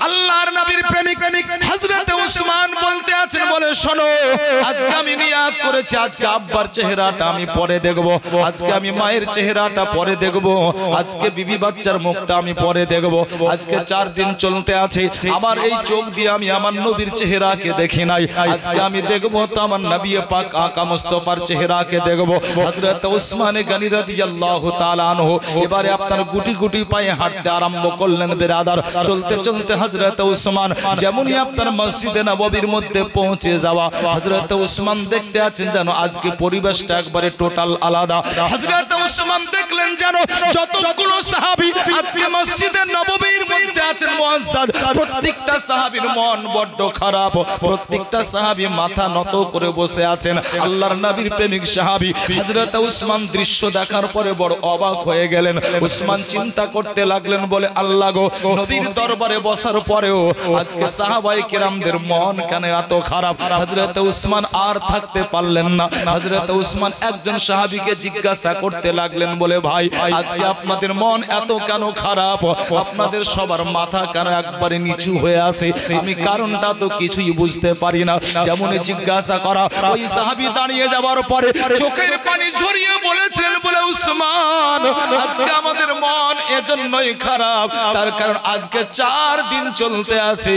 আল্লাহর নবীর প্রেমিক হযরত উসমান বলতে আছেন, বলে শোনো, আজকে আমি নিয়াত করেছি, আজকে আব্বার চেহারাটা আমি পরে দেখব, আজকে আমি মায়ের চেহারাটা পরে দেখব, আজকে বিবি বাচ্চার মুখটা আমি পরে দেখব। আজকে 4 দিন চলতে আছে, আমার এই চোখ দিয়ে আমি আমার নবীর চেহারাকে দেখি নাই, আজকে আমি দেখব তো আমার নবী পাক আকা মুস্তাফার চেহারাকে দেখব। হযরত উসমান গনি রাদিয়াল্লাহু তাআলা আনহু এবারে আপনার গুটি গুটি পায়ে হাঁটতে আরম্ভ করলেন। বেরাদার, চলতে চলতে হযরত উসমান যেমনই আপনার মসজিদে নববীর মধ্যে পৌঁছে যাওয়া, হযরত উসমান দেখতে আছেন যেন আজকে পরিবেশটা একবারে টোটাল আলাদা। হযরত উসমান দেখলেন যেন যতগুলো সাহাবী আজকে মসজিদে নববীর মধ্যে আছেন মুআজ্জাজ, প্রত্যেকটা সাহাবীর মন বড্ড খারাপ, প্রত্যেকটা সাহাবী মাথা নত করে বসে আছেন। আল্লাহর নবীর প্রেমিক সাহাবী হযরত উসমান দৃশ্য দেখার পরে বড় অবাক হয়ে গেলেন। উসমান চিন্তা করতে লাগলেন, বলে আল্লাহ গো, নবীর দরবারে বসার পরেও আজকে সাহাবায়ে কেরামদের মন কেন এত খারাপ? হযরত উসমান আর থাকতে পারলেন না। হযরত উসমান একজন সাহাবীকে জিজ্ঞাসা করতে লাগলেন, বলে ভাই, আজকে আপনাদের মন এত কেন খারাপ? আপনাদের সবার মাথা কেন একবারে নিচু হয়ে আছে? আমি কারণটা তো কিছুই বুঝতে পারি না। যেমনই জিজ্ঞাসা করা, ওই সাহাবী দাঁড়িয়ে যাওয়ার পরে চোখের পানি ঝরিয়ে বলেছিলেন, বলে উসমান, আজকে আমাদের মন এজন্যই খারাপ, তার কারণ আজকে 4 দিন চলতে আছে,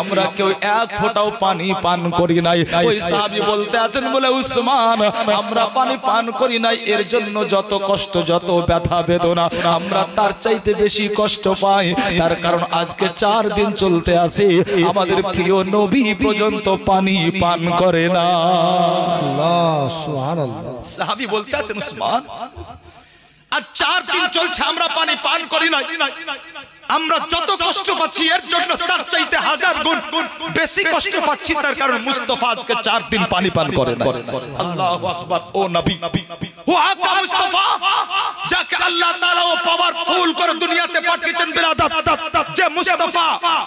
আমরা কেউ এক ফোঁটাও পানি পান করি নাই। ওই সাহাবী বলতে আছেন, বলে উসমান, আমরা পানি পান করি নাই, এর জন্য যত কষ্ট, যত ব্যথা বেদনা, আমরা তার চাইতে বেশি কষ্ট পাই, তার কারণ আজকে 4 দিন চলতে আছে, আমাদের প্রিয় নবী পর্যন্ত পানি পান করে না। আল্লাহ সুবহানাল্লাহ। সাহাবী বলতে আছেন, উসমান, আজ 4 দিন চলছে আমরা পানি পান করি নাই, আমরা যত কষ্ট পাচ্ছি এর জন্য তার চাইতে 1000 গুণ বেশি কষ্ট পাচ্ছি, তার কারণ মুস্তাফা আজকে 4 দিন পানি পান করে না। আল্লাহু আকবার। ও নবী, ও আকা মুস্তাফা, যাকে আল্লাহ তাআলা ও পাওয়ারফুল করে দুনিয়াতে পাঠিয়েছেন, বিরাদর, যে মুস্তাফা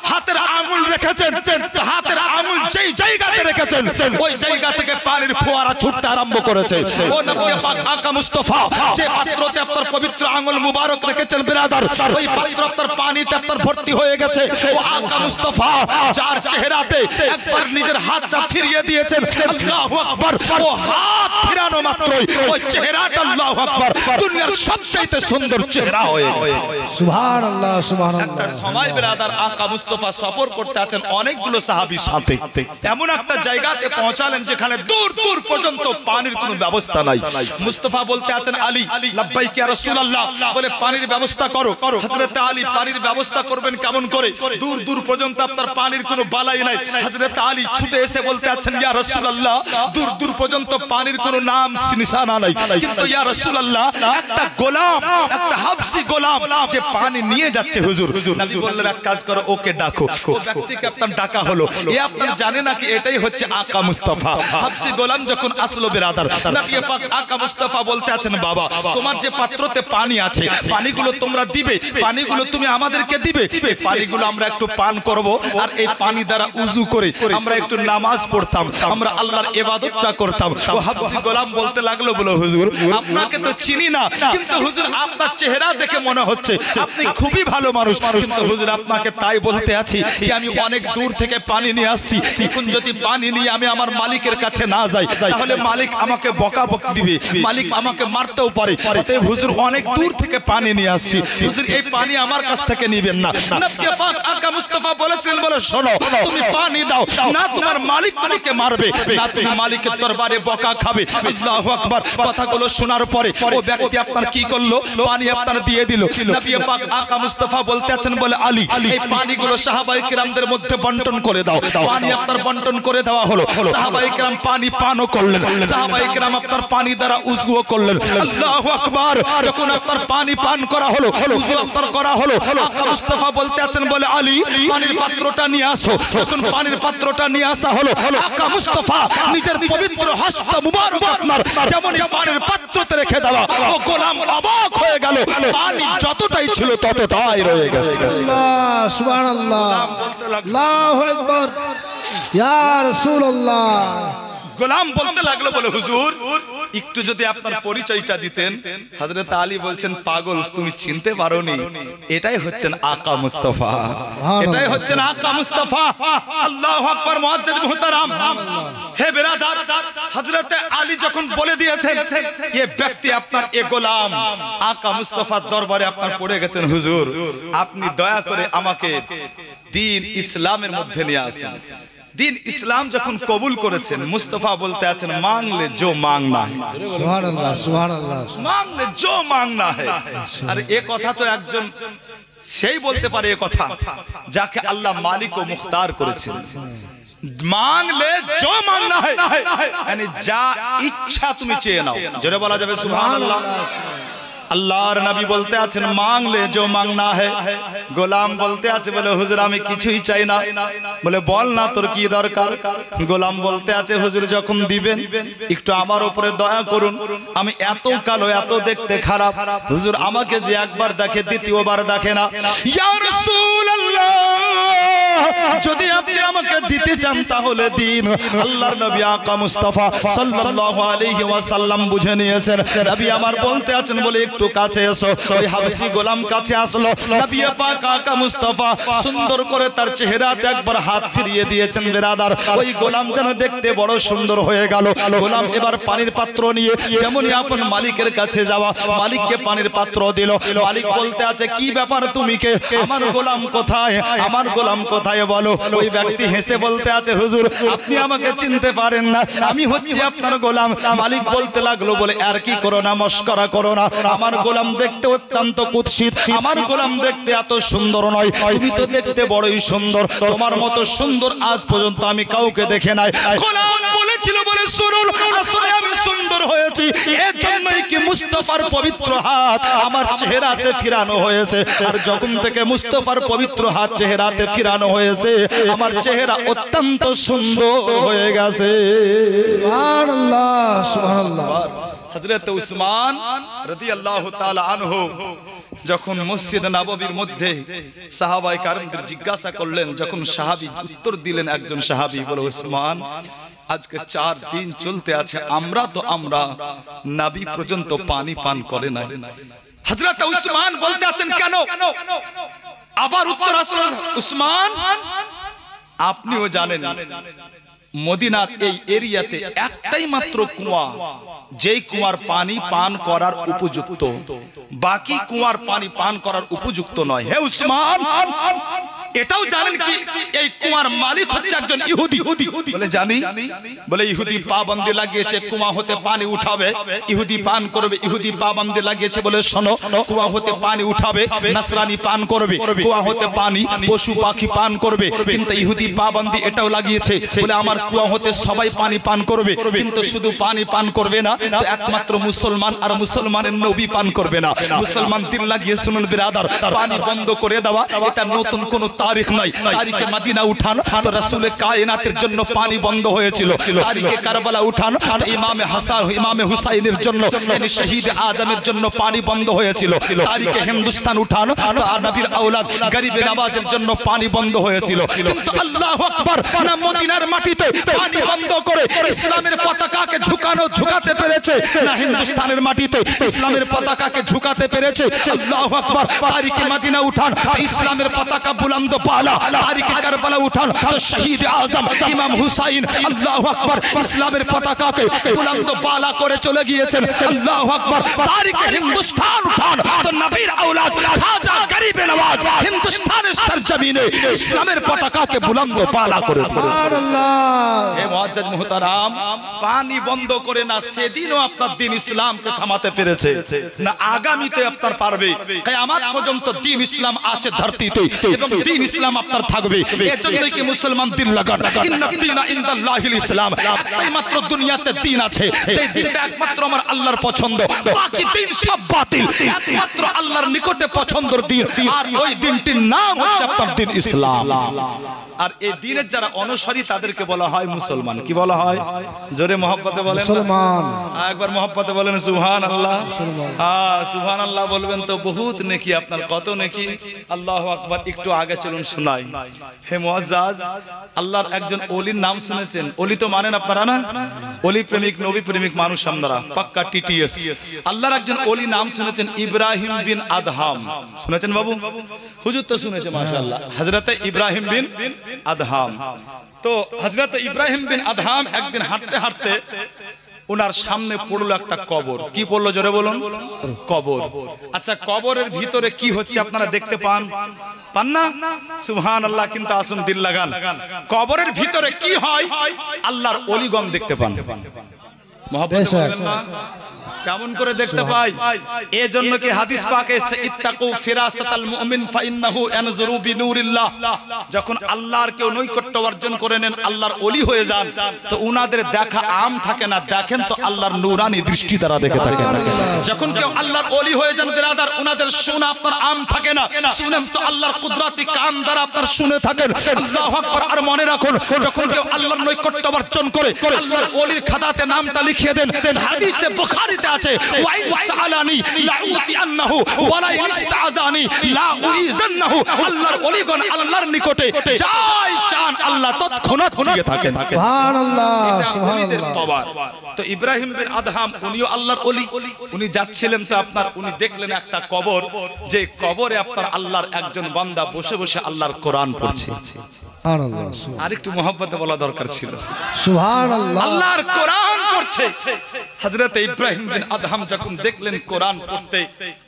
হাতের আঙ্গুল রেখেছেন, তো হাতের আঙ্গুল যেই জায়গাতে রেখেছেন ওই জায়গা থেকে পানির ফোয়ারা ছুটতে আরম্ভ করেছে। ও নবী পাক আকা মুস্তাফা, যে পাত্রতে আপনার পবিত্র আঙ্গুল মুবারক রেখেছেন, বিরাদর, ওই পাত্র আপনার পানিতে আপনার ভর্তি হয়ে গেছে। ও আকা মুস্তাফা, যার চেহারাতে একবার নিজের হাতটা ফিরিয়ে দিয়েছেন, আল্লাহু আকবার, ও হাত ফিরানো মাত্রই ওই চেহারাটা, আল্লাহু আকবার, দুনিয়ার সবচেয়ে সুন্দর চেহারা হয়ে গেছে। সুবহানাল্লাহ সুবহানাল্লাহ। একটা সময় বিরাদার আকা মুস্তাফা সফর করতে আছেন অনেকগুলো সাহাবীর সাথে, এমন একটা জায়গাতে পৌঁছালেন যেখানে দূর দূর পর্যন্ত পানির কোনো ব্যবস্থা নাই। মুস্তাফা বলতে আছেন, আলী, লাব্বাইক ইয়া রাসূলুল্লাহ, বলে পানির ব্যবস্থা করো। হযরত আলী, পানির ব্যবস্থা করবেন কেমন করে? দূর দূর পর্যন্ত আপনার পানির কোনো বালাই নাই। হযরত আলী ছুটে এসে বলতে আছেন, ইয়া রাসূলুল্লাহ, দূর দূর পর্যন্ত পানির কোনো নাম নিশানা নাই, কিন্তু ইয়া রাসূলুল্লাহ, একটা গোলাম, একটা হাবশী গোলাম যে পানি নিয়ে যাচ্ছে হুজুর। নবী বললেন, এক কাজ করো, ওকে ডাকো। ও ব্যক্তিকে আপনার ডাকা হলো। এ আপনার জানে নাকি এটাই হচ্ছে আকা মুস্তাফা। হাবশী গোলাম যখন আসলো বিরাদার, নবী পাক আকা মুস্তাফা বলতে আছেন, বাবা, তোমার যে পাত্রতে পানি আছে, পানিগুলো তোমরা দিবে, পানিগুলো তুমি আমাদেরকে দিবে, এই পানিগুলো আমরা একটু পান করব, আর এই পানি দ্বারা উযু করে আমরা একটু নামাজ পড়তাম, আমরা আল্লাহর ইবাদতটা করতাম। ও হাবশী গোলাম বলতে লাগলো, বলো হুজুর, আপনাকে তো চিনি না, কিন্তু হুজুর আপনার চেহারা দেখে মনে হচ্ছে আপনি খুবই ভালো মানুষ, কিন্তু হুজুর আপনাকে তাই বলতে আছি যে আমি অনেক দূর থেকে পানি নিয়ে আসছি, এখন যদি পানি নিয়ে আমি আমার মালিকের কাছে না যাই তাহলে মালিক আমাকে বকাবকি দিবে, মালিক আমাকে মারতেও পারে, অতএব হুজুর অনেক দূর থেকে পানি নিয়ে আসছি, হুজুর এই পানি আমার কাছ থেকে নিবেন না। নবী পাক আকা মুস্তাফা বলেছিলেন, বলে শোনো, তুমি পানি দাও না, তোমার মালিক তোমাকে মারবে, না তুমি মালিকের দরবারে বকা খাবে। আল্লাহু আকবার। কথাগুলো শোনার পরে ও ব্যক্তি আপনার কি করলো? পানি আপনার দিয়ে দিল। নবী পাক আকা মুস্তাফা বলতে আছেন, বলে আলী, এই পানিগুলো সাহাবায়ে কেরামদের মধ্যে বন্টন করে দাও। পানি আপনার বন্টন করে দেওয়া হলো। সাহাবায়ে কেরাম পানি পানও করলেন, সাহাবায়ে কেরাম আপনার পানি দ্বারা উযুও করলেন। আল্লাহু আকবার। যখন আপনার পানি পান করা হলো, উযু আপনার করা হলো, আকা মুস্তাফা বলতে আছেন, বলে আলী, পানির পাত্রটা নিয়ে আসো। যখন পানির পাত্রটা নিয়ে আসা হলো, আকা মুস্তাফা নিজের পবিত্র হস্ত মুবারক আপনার যেমনই পানির পাত্রতে রেখে দেওয়া, ও গোলাম অবাক হয়ে গেল, পানি যতটাই ছিল ততটাই রয়ে গেছে। আল্লাহ সুবহানাল্লাহ। আল্লাহু আকবার। ইয়া রাসূলুল্লাহ। গোলাম বলতে লাগলো, বলে হুজুর একটু যদি আপনার পরিচয়টা দিতেন। হযরত আলী বলছেন, পাগল, তুমি চিনতে পারোনি, এটাই হচ্ছেন আকা মুস্তাফা, এটাই হচ্ছেন আকা মুস্তাফা। আল্লাহু আকবার। মুআজ্জাজ মুহতারাম, হে বিরাদার, হযরত আলী যখন বলে দিয়েছেন এ ব্যক্তি আপনার এ গোলাম, আকা মুস্তাফার দরবারে আপনার পড়ে গেছেন, হুজুর আপনি দয়া করে আমাকে দ্বীন ইসলামের মধ্যে নিয়ে আসেন। দ্বীন ইসলাম যখন কবুল করেছেন, মুস্তাফা বলতে আছেন, মাংলে জো মাংনা है, সুবহানাল্লাহ সুবহানাল্লাহ। মাংলে জো মাংনা है। আর এ কথা তো একজন সেই বলতে পারে এ কথা যাকে আল্লাহ মালিক ও মুখতার করেছেন। মাংলে জো মাংনা है, মানে যা ইচ্ছা তুমি চেয়ে নাও। জোরে বলা যাবে সুবহানাল্লাহ। আল্লাহর নবী বলতে আছেন, মাংলে জো মাংনা है। গোলাম বলতে আছে, বলে হুজুর আমি কিছুই চাই না। বলে বল না তোর কি দরকার। গোলাম বলতে আছে, হুজুর যখন দিবেন একটু আমার উপরে দয়া করুন, আমি এত কালো, এত দেখতে খারাপ, হুজুর আমাকে যে একবার দেখে দ্বিতীয়বার দেখে না। ইয়া রাসূলুল্লাহ, যদি আপনি আমাকে দিতে চান তাহলে দিন। আল্লাহর নবী আকা মুস্তাফা সাল্লাল্লাহু আলাইহি ওয়াসাল্লাম বুঝে নিয়েছেন। নবী আমার বলতে আছেন, বলে একটু কাছে এসো। ওই হাবশী গোলাম কাছে আসলো। নবী পাক আকা মুস্তাফা সুন্দর করে তার চেহারাতে একবার হাত ফিরিয়ে দিয়েছেন। বিরাদার, ওই গোলাম যেন দেখতে বড় সুন্দর হয়ে গেল। গোলাম এবার পানির পাত্র নিয়ে যেমনই আপন মালিকের কাছে যাওয়া, মালিককে পানির পাত্র দিল। মালিক বলতে আছে, কি ব্যাপার, তুমি কে? আমার গোলাম কোথায়, আমার গোলাম কোথায় বলো। ওই ব্যক্তি হেসে বলতে আছে, হুজুর আপনি আমাকে চিনতে পারেন না, আমি হচ্ছি আপনার গোলাম। মালিক বলতে লাগলো, বলে আর কি করো না, মস্করা করো না। আমার গোলাম দেখতে অত্যন্ত কুৎসিত, আমার গোলাম দেখতে এত সুন্দর নয়, তুমি তো দেখতে বড়ই সুন্দর, তোমার মতো সুন্দর আজ পর্যন্ত আমি কাউকে দেখে নাই। গোলাম বলেছিল, বলে শুনুন, আসলে আমি সুন্দর হয়েছি এর জন্যই কি মুস্তাফার পবিত্র হাত আমার চেহারাতে ফিরানো হয়েছে। আর যখন থেকে মুস্তাফার পবিত্র হাত চেহারাতে ফিরানো হয়েছে, আমার চেহারা অত্যন্ত সুন্দর হয়ে গেছে। সুবহানাল্লাহ সুবহানাল্লাহ। হযরত উসমান রাদিয়াল্লাহু তাআলা আনহু যখন মসজিদ নববীর মধ্যে সাহাবায়ে কারামদের জিজ্ঞাসা করলেন, যখন সাহাবী উত্তর দিলেন, একজন সাহাবী বলে, উসমান আজকে 4 দিন চলতে আছে, আমরা নবী পর্যন্ত পানি পান করে নাই। হযরত উসমান বলতে আছেন, কেন? আবার উত্তর আসলো, উসমান আপনিও জানেন মদিনার এই এরিয়াতে একটাই মাত্র কুয়া, যেই কুয়ার পানি পান করার উপযুক্ত, বাকি কুয়ার পানি পান করার উপযুক্ত নয়। হে উসমান, এটাও জানেন কি এই কুয়ার মালিক হচ্ছে একজন ইহুদি? বলে জানি। বলে ইহুদি পাবন্দি লাগিয়েছে, কুয়া হতে পানি উঠাবে, ইহুদি পান করবে। ইহুদি পাবন্দি লাগিয়েছে, বলে শোনো, কুয়া হতে পানি উঠাবে, নাসরানি পান করবে, কুয়া হতে পানি পশু পাখি পান করবে। কিন্তু ইহুদি পাবন্দি এটাও লাগিয়েছে, বলে আমার কুয়া হতে সবাই পানি পান করবে, কিন্তু শুধু পানি পান করবে না, তো একমাত্র মুসলমান আর মুসলমানের নবী পান করবে না। মুসলমান দিল লাগিয়ে শুনুন বিরাদার, পানি বন্ধ করে দেওয়া এটা নতুন কোন তারিখ নাই। তারিখে মদিনা উঠান তো রাসূলে কায়নাতের জন্য পানি বন্ধ হয়েছিল। তারিখে কারবালা উঠান তো ইমামে হাসান ইমামে হুসাইনের জন্য, মানে শহীদ আজমের জন্য পানি বন্ধ হয়েছিল। তারিখে হিন্দুস্তান উঠান তো নবীর আওলাদ গরিবে নওয়াজের জন্য পানি বন্ধ হয়েছিল। কিন্তু আল্লাহু আকবার, না মদিনার মাটিতে পানি বন্ধ করে ইসলামের পতাকাকে ঝুকাতে পেরেছে, না হিন্দুস্তানের মাটিতে ইসলামের পতাকাকে ঝুকাতে পেরেছে। আল্লাহু আকবার। তারিখে মদিনা উঠান তো ইসলামের পতাকা বুলন্দ বালা, তারিখে কারবালা উঠান তো শহীদ আজম ইমাম হুসাইন আল্লাহু আকবার ইসলামের পতাকাকে বুলন্দ বালা করে চলে গিয়েছেন। আল্লাহু আকবার। তারিখে হিন্দুস্তান উঠান তো নবীর আওলাদ খাজা গরিবে নওয়াজ হিন্দুস্তানের সরজমিনে ইসলামের পতাকাকে বুলন্দ বালা করে সুবহানাল্লাহ। হে মুআজ্জাজ মুহতারাম, পানি বন্ধ করে না সেদিনও আপনার দ্বীন ইসলামকে থামাতে পেরেছে, না আগামীতে আপনার পারবে। কিয়ামত পর্যন্ত দ্বীন ইসলাম আছে ধরতিতে এবং দ্বীন ইসলাম আপনার থাকবে। এজন্যই কি মুসলমান দিন লাগান, ইন্নাদ দীনা ইনদাল্লাহিল ইসলাম, একটাই মাত্র দুনিয়াতে দ্বীন আছে, এই দ্বীনটা একমাত্র আমার আল্লাহর পছন্দ, বাকি দ্বীন সব বাতিল, একমাত্র আল্লাহর নিকটে পছন্দের দ্বীন, আর ওই দ্বীনটির নাম হচ্ছে আপনার দ্বীন ইসলাম। আর এই দ্বীনের যারা অনুসারী তাদেরকে বলা হয় মুসলমান। কি বলা হয়? জোরে মহব্বতে বলেন মুসলমান। একবার মহব্বতে বলেন সুবহানাল্লাহ। সুবহানাল্লাহ বলবেন তো বহুত নেকি, আপনার কত নেকি। আল্লাহু আকবার। একটু আগে চলুন শোনাই। হে মুআজ্জাজ, আল্লাহর একজন ওলির নাম শুনেছেন? ওলি তো মানেন আপনারা না? ওলি প্রেমিক, নবী প্রেমিক মানুষ আমরা, পাক্কা টিটিএস। আল্লাহর একজন ওলি নাম শুনেছেন ইব্রাহিম বিন আদহাম। শুনেছেন বাবু? হুজুর তো শুনেছে মাশাআল্লাহ। হযরতে ইব্রাহিম বিন আদহাম। তো হযরতে ইব্রাহিম বিন আদহাম একদিন হাঁটতে হাঁটতে ওনার সামনে পড়লো একটা কবর। কি পড়লো জোরে বলুন? কবর। আচ্ছা, কবরের ভিতরে কি হচ্ছে আপনারা দেখতে পান না? সুবহানাল্লাহ। কিন্তু আসুন দিল লাগান, কবরের ভিতরে কি হয় আল্লাহর ওলিগণ দেখতে পান। মহব্বতে বলবেন না? কেমন করে দেখতে পাই? এজন্য কি হাদিস পাকে ইত্তাকু ফিরাসাতাল মুমিন ফাইন্নাহু ইয়ানজুরু বিনুরিল্লাহ। যখন আল্লাহর কেউ নৈকট্য অর্জন করে নেন, আল্লাহর ওলি হয়ে যান, তো উনাদের দেখা আম থাকে না, দেখেন তো আল্লাহর নূরানি দৃষ্টি দ্বারা দেখে থাকেন। যখন কেউ আল্লাহর ওলি হয়ে যান ব্রাদার, উনাদের শোনা আপনার আম থাকে না, শুনেন তো আল্লাহর কুদরতি কান দ্বারা আপনার শুনে থাকেন। আল্লাহু আকবার। আর মনে রাখুন, যখন কেউ আল্লাহর নৈকট্য অর্জন করে, আল্লাহর ওলির খাতাতে নামটা লিখিয়ে দেন। হাদিসে বুখারীতে আছে, ওয়াইন সালানি লাউতিয়ান্নাহু ওয়ালা ইস্তাজানি লাউইজান্নাহু। আল্লাহর ওলিগণ আল্লাহর নিকটে যাই চান আল্লাহ তৎক্ষণাৎ দিয়ে থাকেন। সুবহানাল্লাহ, সুবহানাল্লাহ। তো ইব্রাহিম বিন আদহাম উনিও আল্লাহর ওলি। উনি যাচ্ছিলেন, তো আপনার উনি দেখলেন একটা কবর, যে কবরে আপনার আল্লাহর একজন বান্দা বসে বসে আল্লাহর কোরআন পড়ছে। সুবহানাল্লাহ। আরেকটু মহব্বতে বলা দরকার ছিল। সুবহানাল্লাহ। আল্লাহর কোরআন পড়ছে। হযরতে ইব্রাহিম বিন আদহাম যখন দেখলেন কোরআন পড়তে,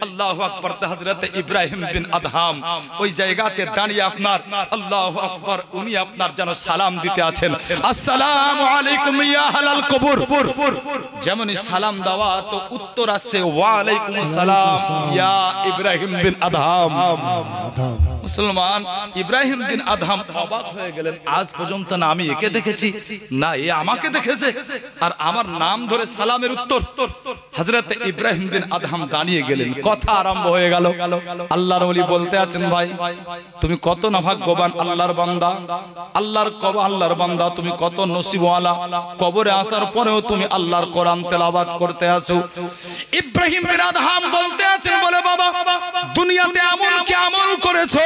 আল্লাহু আকবার, হযরতে ইব্রাহিম বিন আদহাম ওই জায়গাতে দাঁড়িয়ে আপনার আল্লাহু আকবার উনি আপনার যেন সালাম দিতে আছেন। আসসালামু আলাইকুম ইয়া আহলাল কবর। যেমনই সালাম দেওয়া, তো উত্তর আসছে ওয়া আলাইকুমুস সালাম ইয়া ইব্রাহিম বিন আদহাম। মুসলমান ইব্রাহিম বিন আদহাম অবাক হয়ে গেলেন। আজ পর্যন্ত না আমি একে দেখেছি, না এ আমাকে দেখেছে, আর আমার নাম ধরে সালামের উত্তর। হযরত ইব্রাহিম বিন আদহাম দাঁড়িয়ে গেলেন। কথা আরম্ভ হয়ে গেল। আল্লাহর ওলি বলতে আছেন, ভাই তুমি কত না ভাগ্যবান আল্লাহর বান্দা, আল্লাহর বান্দা, তুমি কত নসিবওয়ালা। কবরে আসার পরেও তুমি আল্লাহর কোরআন তেলাওয়াত করতে আছো। ইব্রাহিম বিন আদহাম বলতে আছেন, বলে বাবা দুনিয়াতে এমন কি আমল করেছো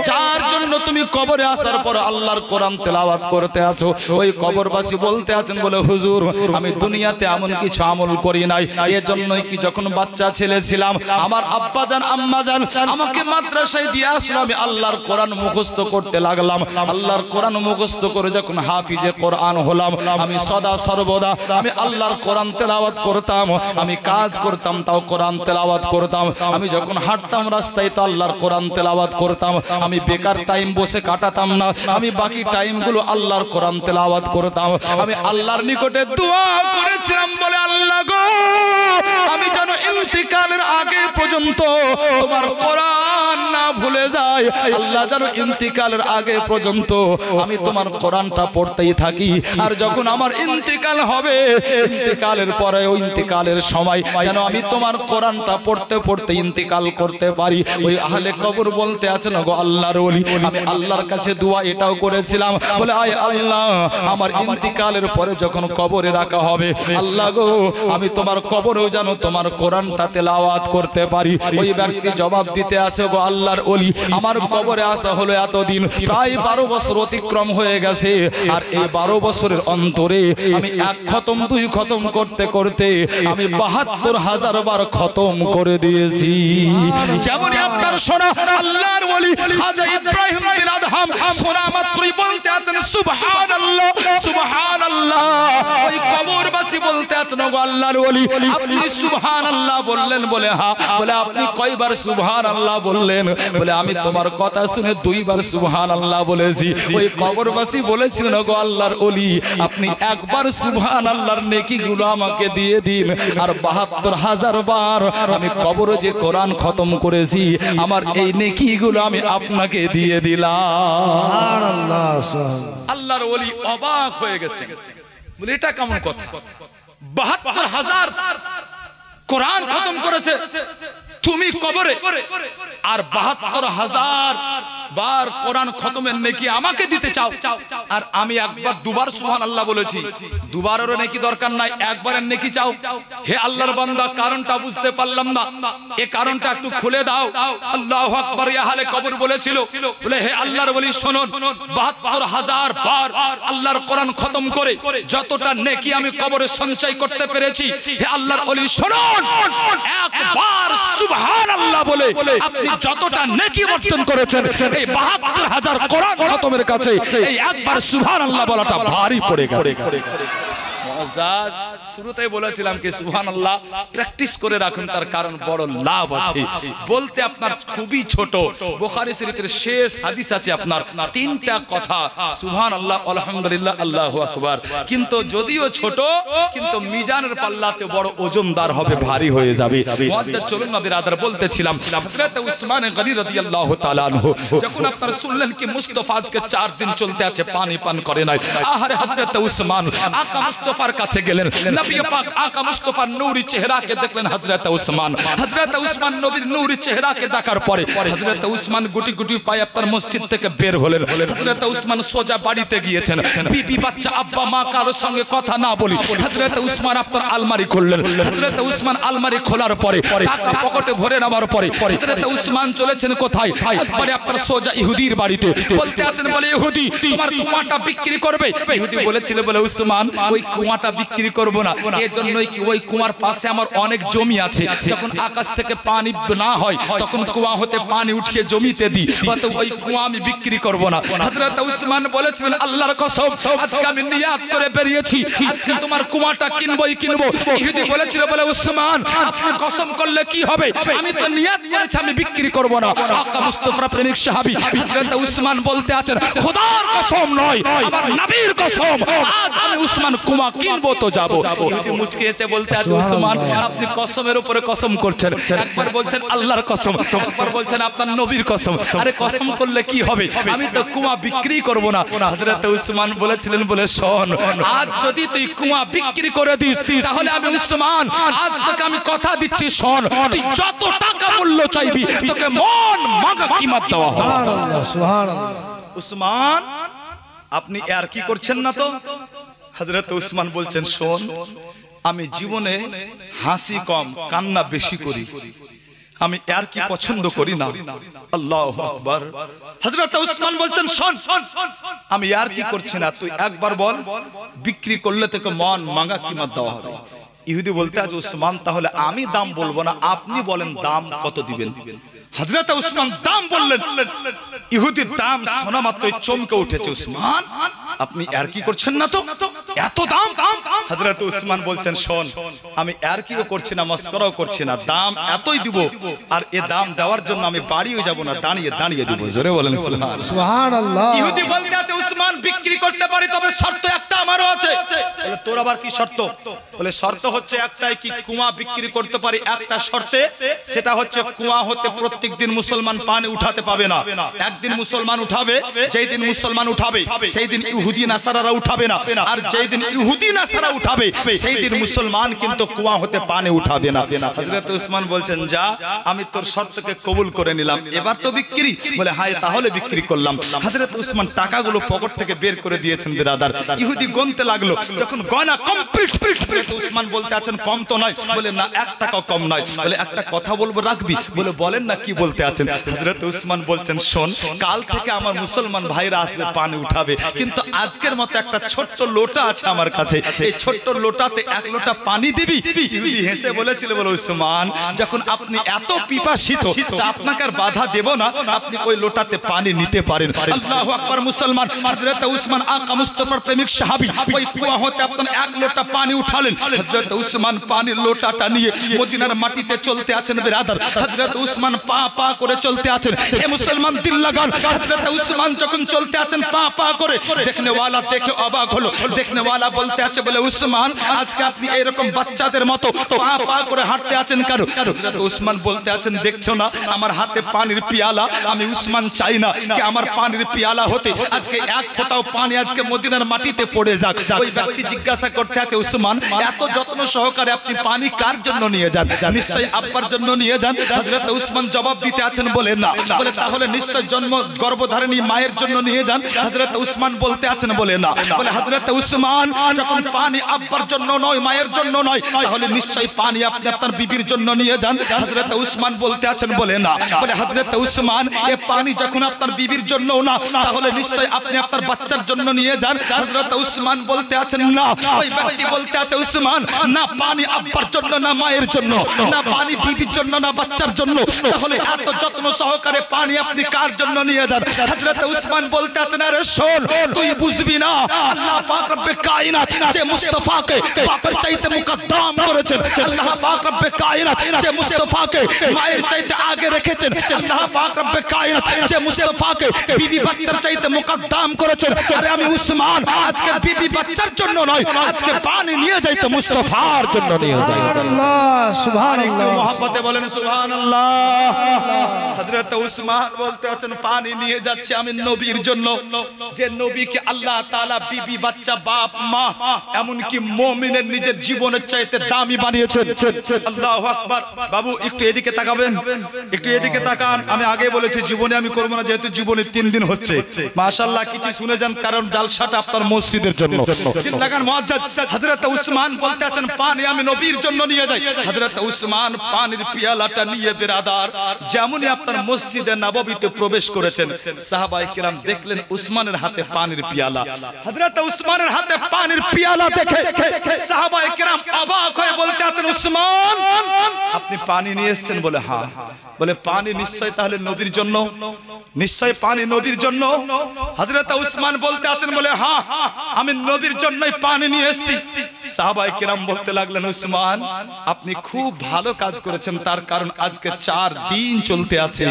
যার জন্য তুমি কবরে আসার পর আল্লাহর কোরআন তেলাওয়াত করতে আছো? ওই কবরবাসী বলতে আছেন, বলে হুজুর আমি দুনিয়াতে এমন কিছু আমল করি নাই। এজন্যই কি যখন বাচ্চা ছেলে ছিলাম, আমার আব্বা জান আম্মা জান আমাকে মাদ্রাসায় দিয়ে আসলো, আমি আল্লাহর কোরআন মুখস্থ করতে লাগলাম। আল্লাহর কোরআন মুখস্থ করে যখন হাফিজে কোরআন হলাম, আমি সদা সর্বদা আমি আল্লাহর কোরআন তেলাওয়াত করতাম। আমি কাজ করতাম তাও কোরআন তেলাওয়াত করতাম। আমি যখন হাঁটতাম রাস্তায় তো আল্লাহর কোরআন তেলাওয়াত করতাম। আমি বেকার টাইম বসে কাটাতাম না, আমি বাকি টাইমগুলো আল্লাহর কোরআন তেলাওয়াত করতাম। আমি আল্লাহর নিকটে দোয়া করেছিলাম, বলে আল্লাহ গো আমি যেন ইন্তিকালের আগে পর্যন্ত তোমার কোরআন না ভুলে যাই। আল্লাহ যেন ইন্তিকালের আগে পর্যন্ত আমি তোমার কোরআনটা পড়তেই থাকি। আর যখন আমার ইন্তিকাল হবে, ইন্তিকালের পরে ওই ইন্তিকালের সময় যেন আমি তোমার কোরআনটা পড়তে পড়তে ইন্তিকাল করতে পারি। ওই আহলে কবর বলতে আছেন, গো আল্লাহর ওলি আমি আল্লাহর কাছে দোয়া এটাও করেছিলাম, বলে আয় আল্লাহ আমার ইন্তিকালের পরে যখন কবরে রাখা হবে, আল্লাহ গো আমি তোমার কবরেও যেন তোমার কোরআনটা তেলাওয়াত করতে পারি। ওই ব্যক্তি জবাব দিতে আছে, গো আল্লাহর ওলি আমার কবরে আসা হলো এতদিন, প্রায় 12 বছর অতিক্রম হয়ে গেছে। আর এই 12 বছরের অন্তরে আমি 1 খতম 2 খতম করতে করতে আমি 72,000 বার খতম করে দিয়েছি। যেমন আপনার শোনা আল্লাহর ওলি খাজা ইব্রাহিম বিন আদহাম শোনা মাত্রই বলতে আছেন সুবহানাল্লাহ সুবহানাল্লাহ। ওই কবরবাসী বলতে আছেন, গো আল্লাহর ওলি আপনি সুবহানাল্লাহ বললেন? বলে হ্যাঁ। বলে আপনি কয়বার সুবহানাল্লাহ বললেন? বলে আমি তোমার কথা শুনে 2 বার সুবহানাল্লাহ বলেছি। ওই কবরবাসী বলেছিলেন, গো আল্লাহর ওলি আপনি একবার সুবহানাল্লাহর নেকিগুলো আমাকে দিয়ে দিন, আর 72,000 বার আমি কবরে যে কোরআন খতম করেছি আমার এই নেকিগুলো আমি আপনাকে দিয়ে দিলাম। সুবহানাল্লাহ, সুবহানাল্লাহ। আল্লাহর ওলি অবাক হয়ে গেছেন, বলে এটা কেমন কথা? 72,000 কোরআন খতম করেছে, তুমি কবরে আর ৭২,০০০ বার কোরআন খতমের নেকি আমাকে দিতে চাও, আর আমি একবার দুবার সুবহানাল্লাহ বলেছি, দুবারেরও নেকি দরকার নাই, একবারের নেকি চাও। হে আল্লাহর বান্দা, কারণটা বুঝতে পারলাম না, এই কারণটা একটু খুলে দাও। আল্লাহু আকবার। আহলে কবর বলেছিল, বলে হে আল্লাহর ওলি শুনুন, ৭২,০০০ বার আল্লাহর কোরআন খতম করে যতটা নেকি আমি কবরে সঞ্চয় করতে পেরেছি, হে আল্লাহর ওলি শুনুন, একবার সুবহানাল্লাহ বলে আপনি যতটা নেকি অর্জন করেছেন, এই ৭২,০০০ কোরআন খতমের কাছে এই একবার সুবহানাল্লাহ বলাটা ভারী পড়ে গেছে। মুআজ্জাজ, শুরুতেই বলেছিলাম কি সুবহানাল্লাহ প্র্যাকটিস করে রাখুন, তার কারণ বড় লাভ আছে। বলতে আপনার খুবই ছোট, বুখারী শরীফের শেষ হাদিস আছে আপনার 3টা কথা, সুবহানাল্লাহ, আলহামদুলিল্লাহ, আল্লাহু আকবার। কিন্তু যদিও ছোট, কিন্তু মিজানের পাল্লাতে বড় ওজনদার হবে, ভারী হয়ে যাবে। মুআজ্জাজ চলুন না বিরাদার, বলতেছিলাম হযরত উসমান গনি রাদিয়াল্লাহু তাআলা আনহু যখন আপনার শুনলেন কি মুস্তাফা আজকে 4 দিন চলতে আছে, পানি পান করে নাই, আহারে হযরত উসমান আকা মুস্তাফার কাছে গেলেন, নবী পাক আকা মুস্তাফার নূরি চেহারাকে দেখলেন। হযরত উসমান নবীর নূরি চেহারাকে দেখার পরে হযরত উসমান গুটি গুটি পায়ে আপনার মসজিদ থেকে বের হলেন। হযরত উসমান সোজা বাড়িতে গিয়েছেন, বিবি বাচ্চা আব্বা মা কারোর সঙ্গে কথা না বলি হযরত উসমান আপনার আলমারি খুললেন। হযরত উসমান আলমারি খোলার পরে টাকা পকেটে ভরে নেওয়ার পরে হযরত উসমান চলেছেন কোথায়, একবারে আপনার সোজা ইহুদির বাড়িতে। বলতে আছেন, বলে ইহুদি তোমার কুয়াটা বিক্রি করবে? ইহুদি বলেছিল, বলে উসমান ওই কুয়াটা বিক্রি করব না, এজন্যই কি ওই কুয়ার পাশে আমার অনেক জমি আছে, যখন আকাশ থেকে পানি না হয় তখন কুয়া হতে পানি উঠিয়ে জমিতে দিই, অত ওই কুয়া আমি বিক্রি করব না। হযরত উসমান বলেছিলেন, আল্লাহর কসম আজকে আমি নিয়াত করে বেরিয়েছি, আজকে তোমার কুয়াটা কিনবই কিনবো। ইহুদি বলেছিল, বলে উসমান আপনি কসম করলে কি হবে, আমি তো নিয়াত করেছি আমি বিক্রি করব না। আকা মুস্তাফা প্রেমিক সাহাবী হযরত উসমান বলতে আছেন, খোদার কসম নয়, আমার নবীর কসম, আজ আমি উসমান কুয়া কিনবো তো যাব। ইহুদি মুচকে এসে বলতে আছে, উসমান আপনি কসমের উপরে কসম করছেন, একবার বলছেন আল্লাহর কসম, একবার বলছেন আপনার নবীর কসম, আরে কসম করলে কি হবে, আমি তো কুয়া বিক্রি করব না। হযরত উসমান বলেছিলেন, বলে শোন, আজ যদি তুই কুয়া বিক্রি করে দিস তাহলে আমি উসমান আজ তোকে আমি কথা দিচ্ছি, শোন তুই যত টাকা মূল্য চাইবি তোকে মন মাগা কিমত দেওয়া হবে। সুবহানাল্লাহ, সুবহানাল্লাহ। উসমান আপনি আর কি করছেন না তো? হযরত উসমান বলছেন, শোন আমি জীবনে হাসি কম কান্না বেশি করি, আমি আর কি পছন্দ করি না। আল্লাহু আকবার। হযরত উসমান বলছেন, শোন আমি আর কি করছি না, তুই একবার বল বিক্রি করলে তোকে মন মাঙ্গা কিমত দেওয়া হবে। ইহুদি বলতে আছে, উসমান তাহলে আমি দাম বলবো না, আপনি বলেন দাম কত দিবেন। হযরত উসমান দাম বললেন, ইহুদির দাম শোনা মাত্রই চমকে উঠেছে, উসমান আপনি আর কি করছেন না তো, এত দাম? হযরত উসমান বলছেন, শোন আমি আর কিও করছি না, মস্করাও করছি না, দাম এতই দিব, আর এ দাম দেওয়ার জন্য আমি বাড়িও যাব না, দাঁড়িয়ে দাঁড়িয়ে দিব। জোরে বলেন সুবহানাল্লাহ। সুবহানাল্লাহ। ইহুদি বলতে আছে, উসমান বিক্রি করতে পারি, তবে শর্ত একটা আমারও আছে। বলে তোর আবার কি শর্ত? বলে শর্ত হচ্ছে একটাই, কি কুয়া বিক্রি করতে পারি একটা শর্তে, সেটা হচ্ছে কুয়া হতে প্রত্যেকদিন মুসলমান পানি উঠাতে পাবে না, একদিন মুসলমান উঠাবে, যেই দিন মুসলমান উঠাবে সেই দিন ইহুদি নাসারারা উঠাবে না, আর যেই দিন ইহুদি নাসারা উঠাবে সেই দিন মুসলমান কিন্তু কুয়া হতে পানি উঠাবে না। হযরত উসমান বলছেন, যা আমি তোর শর্তকে কবুল করে নিলাম, এবার তো বিক্রি। বলে হায় তাহলে বিক্রি করলাম। হযরত উসমান টাকাগুলো পকেট থেকে বের করে দিয়েছেন বিরাদার। ইহুদি গুনতে লাগলো, যখন গয়না কমপ্লিট, হযরত উসমান বলতে আছেন, কম তো নয়। বলে না, 1 টাকাও কম নয়। বলে একটা কথা বলবো, রাখবি? বলে বলেন না, কি বলতে আছেন? হযরত উসমান বলছেন, শোন কাল থেকে আমার মুসলমান ভাইরা আসবে পানি উঠাবে, কিন্তু আজকের মতো একটা ছোট্ট লোটা আছে আমার কাছে, এই ছোট্ট লোটাতে 1 লোটা পানি দিবি? ইহুদি হেসে বলেছিল, বলে উসমান যখন আপনি এত পিপাসিত তা আপনাকে আর বাধা দেব না, আপনি ওই লোটাতে পানি নিতে পারেন। আল্লাহু আকবার। মুসলমান হযরত উসমান আকা মুস্তাফার প্রেমিক সাহাবী ওই কুয়া হতে আপনার 1 লোটা পানি উঠালেন। হযরত উসমান পানির লোটাটা নিয়ে মদিনার মাটিতে চলতে আছেন বিরাদার। হযরত উসমান পা পা করে চলতে আছেন। হে মুসলমান দিল লাগান, হযরত উসমান যখন চলতে আছেন পা পা করে, দেখনে ওয়ালা দেখে অবাক হলো। দেখনে ওয়ালা বলতে আছে, বলে উসমান আজকে আপনি এরকম বাচ্চাদের মতো পা পা করে হাঁটতে আছেন কেন? হযরত উসমান বলতে আছেন, দেখছো না আমার হাতে পানির পিয়ালা, আমি উসমান চাই না কি আমার পানির পিয়ালা হতে আজকে 1 ফোঁটাও পানি আজকে মদিনার মাটিতে পড়ে যাক। ওই ব্যক্তি জিজ্ঞাসা করতে আছে উসমান এত যত্ন সহকারে আপনি পানি কার জন্য নিয়ে যান? নিশ্চয়ই আব্বার জন্য নিয়ে যান। হযরত উসমান জবাব দিতে আছেন বলে না। বলে তাহলে নিশ্চয় জন্ম গর্ভধারিণী মায়ের জন্য নিয়ে যান। হযরত উসমান বলতে আছেন বলে না। বলে হযরত উসমান যখন পানি আব্বার জন্য নয় মায়ের জন্য নয় তাহলে নিশ্চয়ই পানি আপনি আপনার বিবির জন্য নিয়ে যান। হযরত উসমান বলতে আছেন বলে না। বলে হযরত উসমান এ পানি যখন আপনার বিবির জন্য না তাহলে নিশ্চয়ই আপনি আপনার বাচ্চার জন্য নিয়ে যান। হযরত উসমান বলতে আছেন না। ওই ব্যক্তি বলতে আছে উসমান না পানি আব্বার জন্য না মায়ের জন্য, না পানি বিবির জন্য না বাচ্চার জন্য, তাহলে এত যত্ন সহকারে পানি আপনি কার জন্য নিয়ে যান? হযরত উসমান বলতে আছেন আরে শোন তুই বুঝবি না আল্লাহ পাক রব্বে কায়নাত যে মুস্তাফাকে বাপের চাইতে মুকদ্দম করেছেন, আল্লাহ পাক রব্বে কায়নাত যে মুস্তাফাকে মায়ের চাইতে আগে রেখেছেন, আল্লাহ পাক রব্বে কায়নাত যে মুস্তাফাকে বিবি বাচ্চার চাইতে মুকদ্দম করেছেন। আরে আমি উসমান আজকে বিবি বাচ্চার জন্য নয় আজকে পানি নিয়ে যাই তো মুস্তাফার জন্য নিয়ে যাই। সুবহানাল্লাহ সুবহানাল্লাহ মহব্বতে বলেন সুবহানাল্লাহ। হযরত উসমান বলতে আছেন পানি নিয়ে যাচ্ছে আমি নবীর জন্য, যে নবীকে আল্লাহ তাআলা বিবি বাচ্চা বাপ মা এমনকি মুমিনের নিজের জীবনের চাইতে দামি বানিয়েছেন। আল্লাহু আকবার। বাবু একটু এদিকে তাকাবেন, একটু এদিকে তাকান। আমি আগে বলেছি জীবনে আমি করব না, যেহেতু জীবনে 3 দিন হচ্ছে। মাশাআল্লাহ কিছু শুনে যান, কারণ জালসাটা আপনার মসজিদের জন্য। দিন লাগান মুআজ্জাজ। হযরত উসমান বলতে আছেন পানি আমি নবীর জন্য নিয়ে যাই। হযরত উসমান পানির পিয়ালাটা নিয়ে বেরাদার যেমনই আপনার মসজিদে নববীতে প্রবেশ করেছেন সাহাবায়ে কেরাম দেখলেন উসমানের হাতে পানির পিয়ালা। হযরত উসমানের হাতে পানির পিয়ালা দেখে সাহাবায়ে কেরাম অবাক হয়ে বলতে আছেন উসমান আপনি পানি নিয়ে এসেছেন? বলে হ্যাঁ। বলে পানি নিশ্চয় তাহলে নবীর জন্য, নিশ্চয় পানি নবীর জন্য। হযরত উসমান বলতে আছেন বলে হ্যাঁ আমি নবীর জন্যই পানি নিয়ে এসেছি। সাহাবায়ে কেরাম বলতে লাগলেন উসমান আপনি খুব ভালো কাজ করেছেন, তার কারণ আজকে 4 দিন চলতে আছে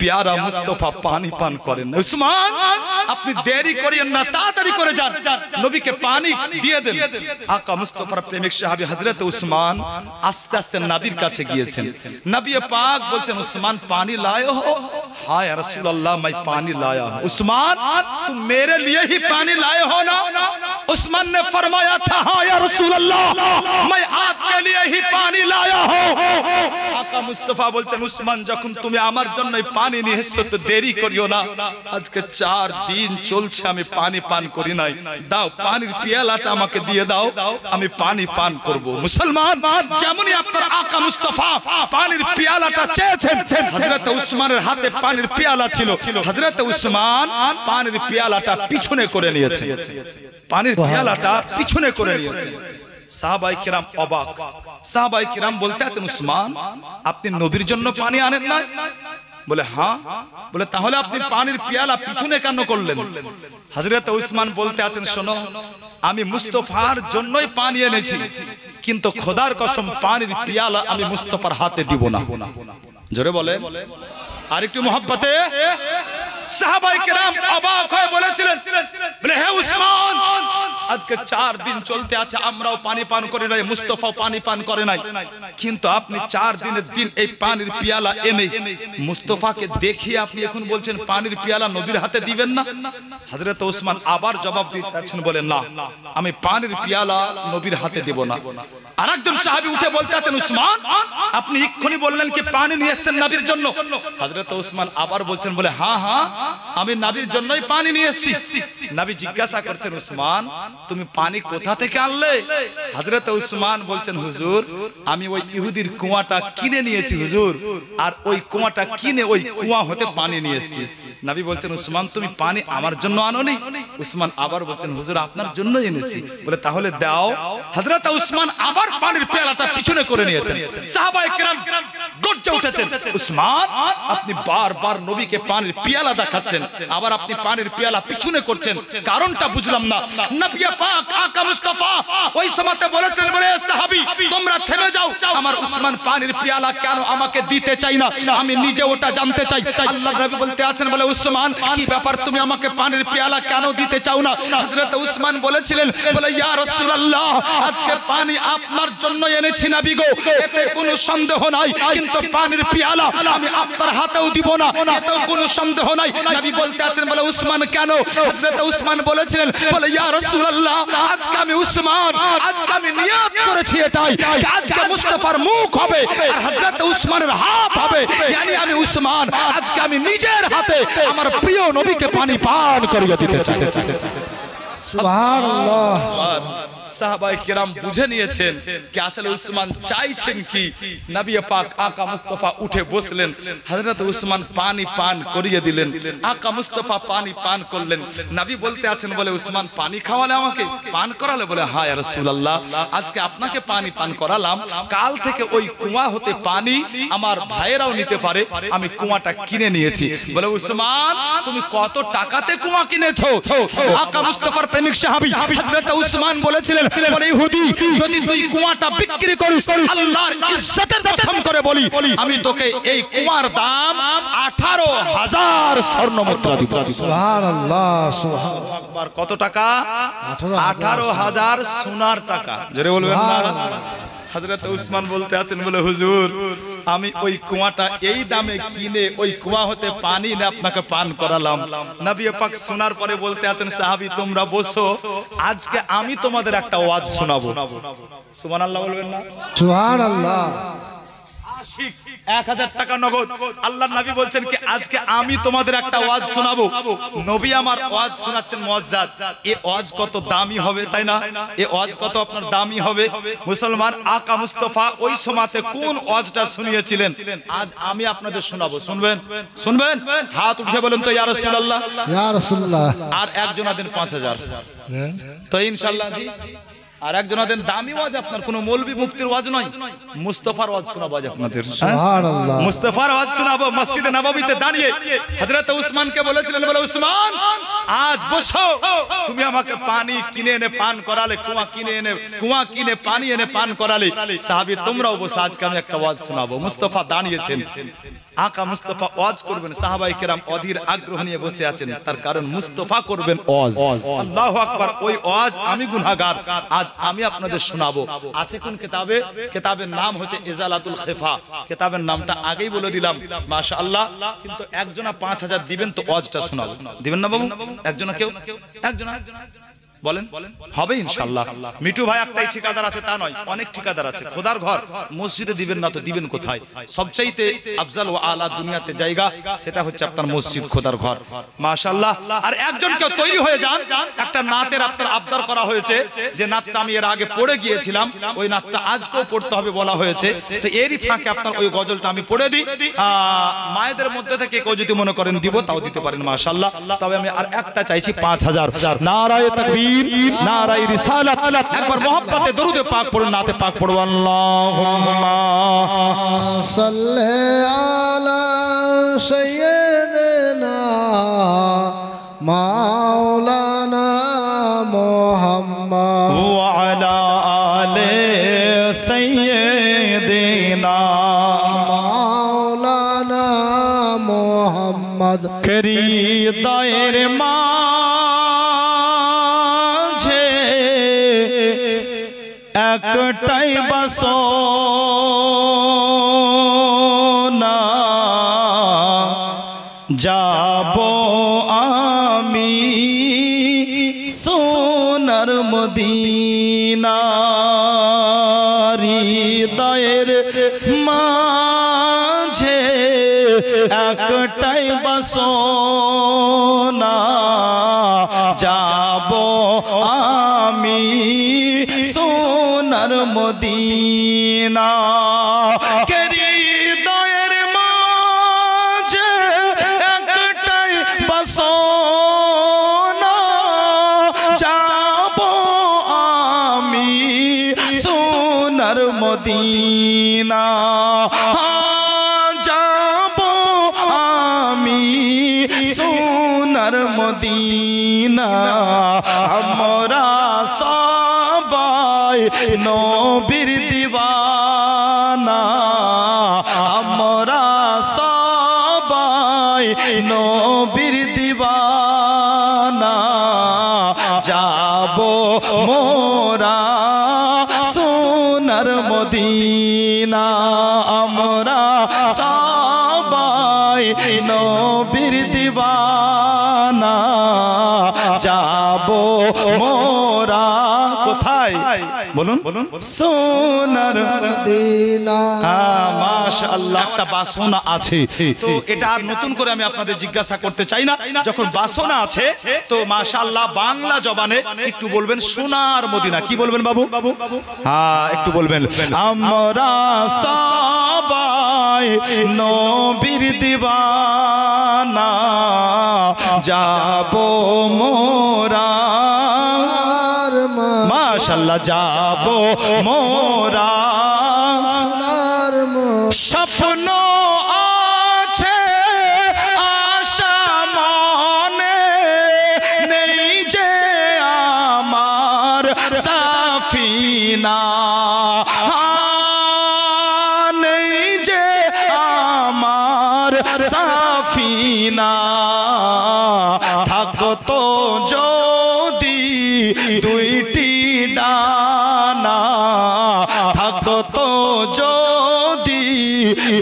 প্যারা মুস্তাফা পানি পান করেন। উসমান আপনি দেরি করিয়েন না, তাড়াতাড়ি করে যান নবীকে পানি দিয়ে দেন। আকা মুস্তাফার প্রেমিক সাহাবী হযরত উসমান আস্তে আস্তে নবীর কাছে গিয়েছেন। নবী পাক বলছেন উসমান পানি लाए हो? हाँ या रसूल अल्लाह मैं पानी लाया हूं। उस्मान तुम मेरे लिए ही पानी लाए हो ना? उस्मान ने फरमाया था हाँ या रसूल अल्लाह मैं आपके लिए ही पानी लाया हूं। आका मुस्तफा বলছেন উসমান যখন তুমি আমার জন্যই পানি নিয়ে এসেছো তো দেরি করিও না, আজকে 4 দিন চলছে আমি পানি পান করি নাই, দাও পানির পিয়ালাটা আমাকে দিয়ে দাও আমি পানি পান করব। মুসলমান যেমনই আপনার আকা মুস্তফা পানির পিয়ালাটা চেয়েছেন হযরত উসমানের হাতে পানির পিয়ালা ছিল, হযরত উসমান পানির পিয়ালাটা পিছনে করে নিয়েছেন, পানির পিয়ালাটা পিছনে করে নিয়েছেন। সাহাবায়ে কেরাম অবাক। সাহাবায়ে কেরাম বলতে আছেন উসমান আপনি নবীর জন্য পানি আনেন না? বলে হ্যাঁ। বলে তাহলে আপনি পানির পিয়ালা পিছনে কেন করলেন? হযরত উসমান বলতে আছেন শোনো আমি মুস্তাফার জন্যই পানি এনেছি, কিন্তু খোদার কসম পানির পিয়ালা আমি মুস্তাফার হাতে দিব না। জোরে বলে আর একটু মহব্বতে। সাহাবায়ে কেরাম অবাক হয়ে বলেছিলেন বলে হে উসমান আজকে 4 দিন চলতে আছে আমরাও পানি পান করি নাই, মুস্তাফাও পানি পান করে নাই, কিন্তু আপনি 4 দিনের দিন এই পানির পিয়ালা এনে মুস্তাফাকে দেখিয়ে আপনি এখন বলছেন পানির পিয়ালা নবীর হাতে দিবেন না? হযরত উসমান আবার জবাব দিচ্ছেন বলে না আমি পানির পিয়ালা নবীর হাতে দেব না। আরেকজন সাহাবী উঠে বলতে আছেন উসমান আপনি এক্ষুনি বললেন কি পানি নিয়ে এসেছেন নবীর জন্য? হযরত উসমান আবার বলছেন বলে হ্যাঁ হ্যাঁ আমি নবীর জন্যই পানি নিয়ে এসেছি। নবী জিজ্ঞাসা করছেন উসমান তুমি পানি কোথা থেকে আনলে? হযরত উসমান বলছেন হুজুর আমি ওই ইহুদির কুয়াটা কিনে নিয়েছি হুজুর, আর ওই কুয়াটা কিনে ওই কুয়া হতে পানি নিয়ে এসেছি। নবী বলছেন উসমান তুমি পানি আমার জন্য আনোনি? উসমান আবার বলছেন হুজুর আপনার জন্যই এনেছি। বলে তাহলে দাও। হযরত উসমান আবার পানির পেয়ালাটা পিছনে করে নিয়েছেন। সাহাবায়ে কেরাম গর্জে উঠেছেন উসমান আপনি বারবার নবীকে পানির পেয়ালা দেখাচ্ছেন, আবার আপনি পানির পেয়ালা পিছনে করছেন, কারণটা বুঝলাম না। নবী পাক আকা মুস্তাফা ওই সময়তে বলেছিলেন, বলে সাহাবী তোমরা থেমে যাও, আমার উসমান পানির পেয়ালা কেন আমাকে দিতে চাই না, আমি নিজে ওটা জানতে চাই। আল্লাহর নবী বলতে আছেন, বলে উসমান কি ব্যাপার, তুমি আমাকে পানির পেয়ালা কেন দিতে চাও না? হযরত উসমান বলেছিলেন, বলে ইয়া রাসূলুল্লাহ, আজকে পানি আপনার জন্য এনেছি নবী গো, এতে কোনো সন্দেহ নাই, কিন্তু পানির পেয়ালা আমি আপনার হাতেও দিব না, এতেও কোনো সন্দেহ নাই। নবী বলতে আছেন, বলে উসমান কেন? হযরত উসমান বলেছিলেন, বলে ইয়া রাসূলুল্লাহ, আজকে আমি উসমান, আজকে আমি নিয়ত করেছি এটাই, আজকে মুস্তাফার মুখ হবে আর হযরত উসমানের হাত হবে, yani আমি উসমান আজকে আমি নিজের হাতে আমার প্রিয় নবীকে পানি পান করিয়ে দিতে চাই। সুবহানাল্লাহ। সাহাবায়ে কেরাম বুঝে নিয়েছেন যে আসলে উসমান চাইছেন কি। নবী পাক আকা মুস্তাফা উঠে বসলেন, হযরত উসমান পানি পান করিয়ে দিলেন, আকা মুস্তাফা পানি পান করলেন। নবী বলতে আছেন, বলে উসমান পানি খাওয়ালে আমাকে, পান করালে? বলে হ্যাঁ ইয়া রাসূলুল্লাহ, আজকে আপনাকে পানি পান করালাম, কাল থেকে ওই কুয়া হতে পানি আমার ভাইয়েরাও নিতে পারে, আমি কুয়াটা কিনে নিয়েছি। বলে উসমান তুমি কত টাকাতে কুয়া কিনেছো? আকা মুস্তাফার প্রেমিক সাহাবী হযরত উসমান বলেছিলেন, বলে ইহুদি যদি তুই কুয়াটা বিক্রি করিস, আল্লাহর ইজ্জতের কসম করে বলি আমি তোকে এই কুয়ার দাম 18,000 স্বর্ণ মুদ্রা দিব। সুবহানাল্লাহ, সুবহানাল্লাহ। আকবার। কত টাকা? 18,000 সোনার টাকা। জোরে বলবেন না? হযরত উসমান বলতে আছেন, বলে হুজুর আমি ওই কুয়াটা এই দামে কিনে ওই কুয়া হতে পানি না আপনাকে পান করালাম। নবী পাক শোনার পরে বলতে আছেন, সাহাবী তোমরা বসো, আজকে আমি তোমাদের একটা ওয়াজ শোনাবো। সুবহানাল্লাহ বলবেন না? সুবহানাল্লাহ। 1000 টাকা নগদ। আল্লাহর নবী বলছেন কি আজকে আমি তোমাদের একটা ওয়াজ শোনাবো। নবী আমার ওয়াজ শোনাচ্ছেন মুআজ্জাজ। এই ওয়াজ কত দামি হবে, তাই না? এই ওয়াজ কত আপনার দামি হবে। মুসলমান আকা মুস্তাফা ওই সময়তে কোন ওয়াজটা শুনিয়েছিলেন আজ আমি আপনাদের শোনাবো। শুনবেন? শুনবেন? হাত উঠে বলেন তো ইয়া রাসূলুল্লাহ। ইয়া রাসূলুল্লাহ। আর একজন দেন 5000, তো ইনশাআল্লাহ জি। আর একজন দেন দামি ওয়াজ, আপনার কোনো মৌলভী মুফতির ওয়াজ নয়, মুস্তাফার ওয়াজ শোনাবো আজ আপনাদের। সুবহানাল্লাহ। মুস্তাফার ওয়াজ শোনাবো। মসজিদে নববীতে দাঁড়িয়ে হযরত উসমানকে বলেছিলেন, বলে উসমান আজ বসো, তুমি আমাকে পানি কিনে এনে পান করালে, কুয়া কিনে পানি এনে পান করালে। সাহাবী তোমরাও বসো, আজকে আমি একটা ওয়াজ শোনাবো। মুস্তাফা দাঁড়িয়েছেন, আকা মুস্তাফা ওয়াজ করবেন, সাহাবায়ে কেরাম অধীর আগ্রহ নিয়ে বসে আছেন, তার কারণ মুস্তাফা করবেন ওয়াজ। আল্লাহু আকবার। ওই ওয়াজ আমি গুনাহগার, আজ আমি আপনাদের শোনাবো। আছে কোন কিতাবে? কিতাবের নাম হচ্ছে ইজালাতুল খিফা। কিতাবের নামটা আগেই বলে দিলাম, মাশাআল্লাহ। কিন্তু একজনা 5000 দিবেন তো ওয়াজটা শোনাবো। দিবেন না বাবু? একজনা কেউ? একজনা বলেন হবে ইনশাআল্লাহ। মিঠু ভাই একটাই ঠিকাদার আছে তা নয়, অনেক ঠিকাদার আছে। খোদার ঘর মসজিদে দিবেন না তো দিবেন কোথায়? সবচাইতে আফজাল ও আলা দুনিয়াতে জায়গা সেটা হচ্ছে আপনার মসজিদ, খোদার ঘর। মাশাআল্লাহ। আর একজন কেউ তৈরি হয়ে যান, একটা নাতের আপনার আবদার করা হয়েছে, যে নাতটা আমি এর আগে পড়ে গিয়েছিলাম, ওই নাতটা আজকেও পড়তে হবে বলা হয়েছে। তো এরই ফাঁকে আপনার ওই গজলটা আমি পড়ে দিই। মায়েদের মধ্যে থেকে কেউ যদি মনে করেন দিব তাও দিতে পারেন, মাশাআল্লাহ। তবে আমি আর একটা চাইছি 5000। নারায়ে তাকবীর, নারায়ে রিসালাত। একবার মোহাব্বতে দরুদে পাক পড়ুন, নাতে পাক পড়ুন। আল্লাহুম্মা সাল্লি আলা সাইয়্যিদিনা মাওলানা মুহাম্মদ ওয়া আলা আলি সাইয়্যিদিনা মাওলানা মুহাম্মদ হৃদয়ের মাঝে একটাই বাসনা, যাব আমি সোনার মদিনা। হৃদয়ের মাঝে একটাই বাসনা, যাব আমি সোনার মদিনা। হৃদয়ের মাঝে একটাই বাসনা, যাব আমি সোনার মদিনা। যাব আমি সোনার মদিনা। আমরা সবাই নবীর দিওয়ানা, আমরা সবাই নবীর দিওয়ানা, যাব মোরা সোনার মদিনা, আমরা সবাই নবীর দিওয়ানা, যাব মোরা কোথায় বলুন সোনার মদিনা। মাশাআল্লাহ, একটা বাসনা আছে তো এটা আর নতুন করে আমি আপনাদের জিজ্ঞাসা করতে চাই না। যখন বাসনা আছে তো মাশাআল্লাহ বাংলা জবানে একটু বলবেন সোনার মদিনা। কি বলবেন বাবু? হ্যাঁ একটু বলবেন, আমরা সবাই নবীর দিওয়ানা, যাব মোরা মাশাআল্লাহ, যাব মোরা স্বপ্ন আছে আশা মনে, নেই যে আমার সাফিনা, নেই যে আমার সাফিনা, থাকতো যদি দুইটি ডানা, থাকতো যদি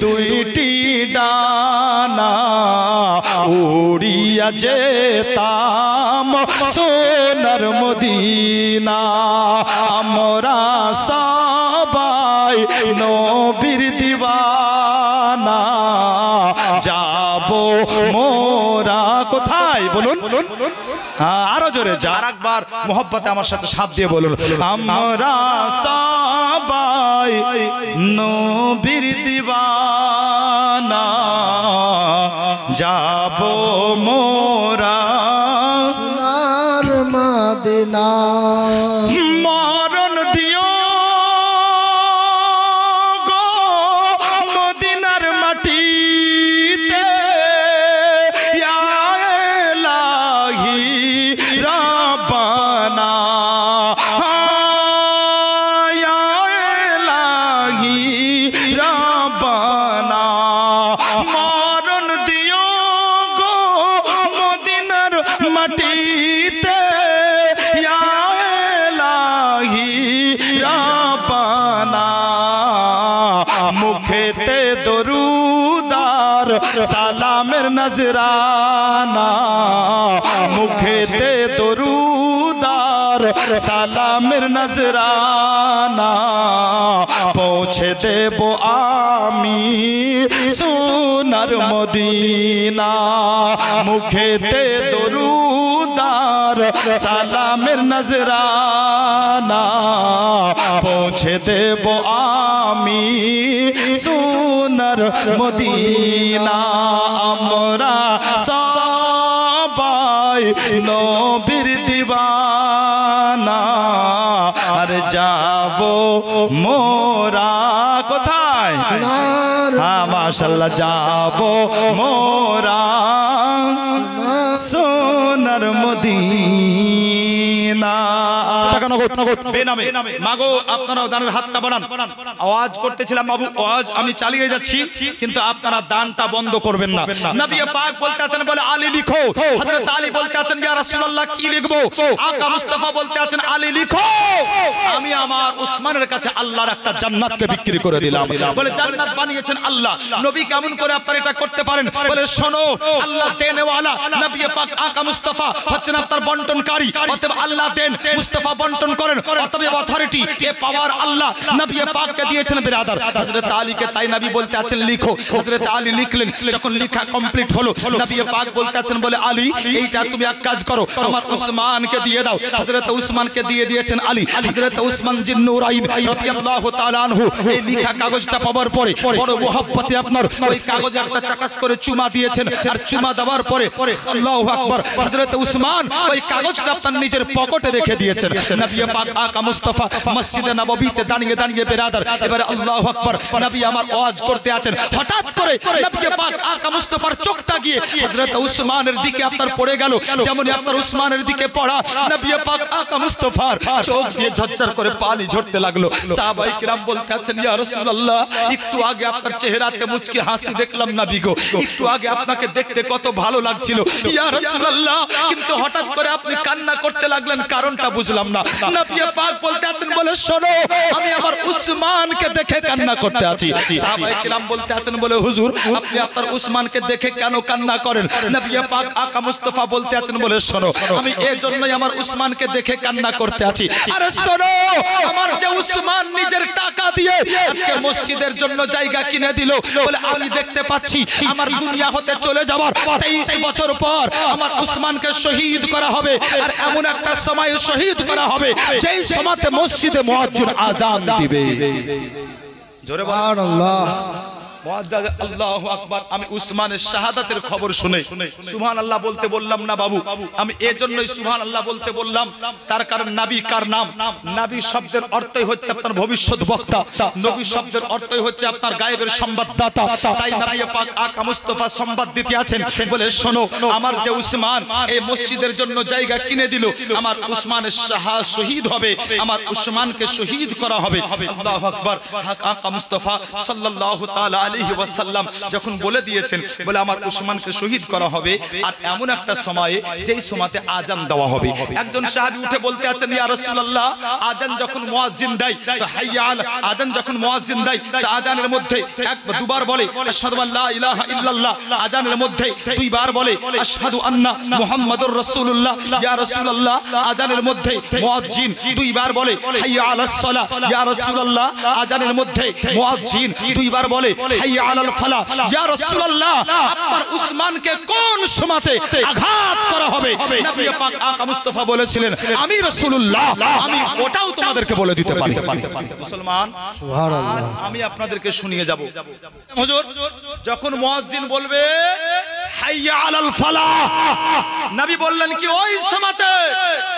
দুইটি ডানা, উড়িয়া যেতাম সোনার মদিনা, আমরা সবাই নবীর দিওয়ানা, যাব মোরা কোথায় বলুন? আরো জোরে, যার একবার মোহব্বতে আমার সাথে সাথ দিয়ে বলুন, আমরা সবাই নবীর দিওয়ানা, যাব মোরা সোনার মদিনা। মরণ দিও গো মদিনার মাটিতে, ইয়া ইলাহি রাব্বানা, ইয়া ইলাহি রাব্বানা, মরণ দিও গো মদিনার মাটিতে, ইয়া ইলাহি রাব্বানা, মুখেতে দরুদার সালামের নজরানা, মুখেতে দরুদার সালামের নজরানা, পৌঁছে দেব আমি সোনার মদিনা, মুখেতে দরুদার সালামের নজরানা, পৌঁছে দেব আমি সোনার মদিনা, আমরা সবাই নবীর দিওয়ানা, আর যাব মোরা কোথায়? হ্যাঁ মাশাআল্লাহ, যাব মোরা সোনার মদিনা। বেনামে মাগো আপনারাও দানের হাতটা বাড়ান। আওয়াজ করতেছিলাম বাবু, আওয়াজ আমি চালিয়ে যাচ্ছি, কিন্তু আপনারা দানটা বন্ধ করবেন না। নবী পাক বলতে আছেন বলে আলী লিখো, হযরত আলী বলতে আছেন ইয়া রাসূলুল্লাহ কি লিখবো? আকা মুস্তাফা বলতে আছেন আলী লিখো, আমি আমার উসমানের কাছে আল্লাহর একটা জান্নাতকে বিক্রি করে দিলাম। বলে জান্নাত বানিয়েছেন আল্লাহ, নবী কেমন করে আপনারা এটা করতে পারেন? বলে শোনো, আল্লাহ দেনওয়ালা, নবী পাক আকা মুস্তাফা হচ্ছেন আপনার বন্টনকারী, অতএব আল্লাহ দেন, মুস্তাফা বন্টন করেন, অতএব অথরিটি এ পাওয়ার আল্লাহ নবী পাককে দিয়েছেন। বিরাদার হযরত আলীকে তাই নবী বলতে আছেন লিখো, হযরত আলী লিখলেন। যখন লেখা কমপ্লিট হলো, নবী পাক বলতে আছেন বলে আলী এইটা তুমি এক কাজ করো, আমার উসমানকে দিয়ে দাও। হযরত উসমানকে দিয়ে দিয়েছেন আলী। হযরত উসমান জিন্নুরাইন রাদিয়াল্লাহু তাআলা আনহু এই লেখা কাগজটা পাওয়ার পরে বড় মুহাব্বতে আপনার ওই কাগজে একটা চাকাস করে চুমা দিয়েছেন, আর চুমা দেওয়ার পরে আল্লাহু আকবার, হযরত উসমান ওই কাগজটা আপনার নিজের পকেটে রেখে দিয়েছেন। নবী নবী পাক আকা মুস্তাফা মসজিদে নববীতে দাঁড়িয়ে দাঁড়িয়ে বেরাদার এবারে আল্লাহু আকবার নবী আমার ওয়াজ করতে আছেন হঠাৎ করে নবী পাক আকা মুস্তাফার চোখটা গিয়ে হযরত উসমানের দিকে আপনার পড়ে গেল যেমন আপনার উসমানের দিকে পড়া নবী পাক আকা মুস্তাফার চোখ দিয়ে ঝরঝর করে পানি ঝরতে লাগলো সাহাবায়ে কিরাম বলতে আছেন ইয়া রাসূলুল্লাহ একটু আগে আপনার চেহারাতে মুচকি হাসি দেখলাম নবী গো একটু আগে আপনাকে দেখতে কত ভালো লাগছিল ইয়া রাসূলুল্লাহ কিন্তু হঠাৎ করে আপনি কান্না করতে লাগলেন কারণটা বুঝলাম না নবী পাক বলতে আছেন বলে শোনো আমি আমার উসমানকে দেখে কান্না করতে আছি সাহাবায়ে কিরাম বলতে আছেন বলে হুজুর আপনি আপনার উসমানকে দেখে কেন কান্না করেন নবী পাক আকা মুস্তাফা বলতে আছেন বলে শোনো আমি এই জন্যই আমার উসমানকে দেখে কান্না করতে আছি আরে শোনো আমার যে উসমান নিজের টাকা দিয়ে আজকে মসজিদের জন্য জায়গা কিনে দিল বলে আমি দেখতে পাচ্ছি আমার দুনিয়া হতে চলে যাওয়ার 23 বছর পর আমার উসমানকে শহীদ করা হবে আর এমন একটা সময় শহীদ করা হবে যেই সময়তে মসজিদে মুয়াজ্জিন আযান দিবে জোরে বলেন সুবহানাল্লাহ মুয়াজ্জিন আল্লাহু আকবার আমি উসমানের শাহাদাতের খবর শুনে সুবহানাল্লাহ বলতে বললাম না বাবু আমি এজন্যই সুবহানাল্লাহ বলতে বললাম তার কারণ নবী কার নাম নবী শব্দের অর্থই হচ্ছে আপনার ভবিষ্যৎ বক্তা নবী শব্দের অর্থই হচ্ছে আপনার গায়েবের সংবাদদাতা তাই নবী পাক আকা মুস্তাফা সংবাদ দিতে আছেন বলে শোনো আমার যে উসমান এই মসজিদের জন্য জায়গা কিনে দিল আমার উসমানের শহীদ হবে আমার উসমানকে শহীদ করা হবে আল্লাহু আকবার আকা মুস্তাফা সাল্লাল্লাহু তাআলা আলাইহি ওয়াসাল্লাম যখন বলে দিয়েছেন বলে আমার উসমানকে শহীদ করা হবে আর এমন একটা সময়ে যেই সময়তে আযান দেওয়া হবে একজন সাহাবী উঠে বলতে আছেন ইয়া রাসূলুল্লাহ আযান যখন মুয়াজ্জিন দেয় তো হাইয়া আল আযান যখন মুয়াজ্জিন দেয় তো আযানের মধ্যে দুবার বলে আশহাদু আল্লা ইলাহা ইল্লাল্লাহ আযানের মধ্যে দুইবার বলে আশহাদু আন্না মুহাম্মাদুর রাসূলুল্লাহ ইয়া রাসূলুল্লাহ আযানের মধ্যে মুয়াজ্জিন দুইবার বলে হাইয়া আলাস সালাহ ইয়া রাসূলুল্লাহ আযানের মধ্যে মুয়াজ্জিন দুইবার বলে হাইয়া আলাল ফালাহ ইয়া রাসূলুল্লাহ আপনার উসমানকে কোন সময়তে আঘাত করা হবে নবী পাক আকা মুস্তাফা বলেছিলেন আমি রাসূলুল্লাহ আমি ওটাও তোমাদেরকে বলে দিতে পারি মুসলমান সুবহানাল্লাহ আজ আমি আপনাদেরকে শুনিয়ে যাব হুজুর যখন মুয়াজ্জিন বলবে হাইয়া আলাল ফালাহ নবী বললেন কি ওই সময়তে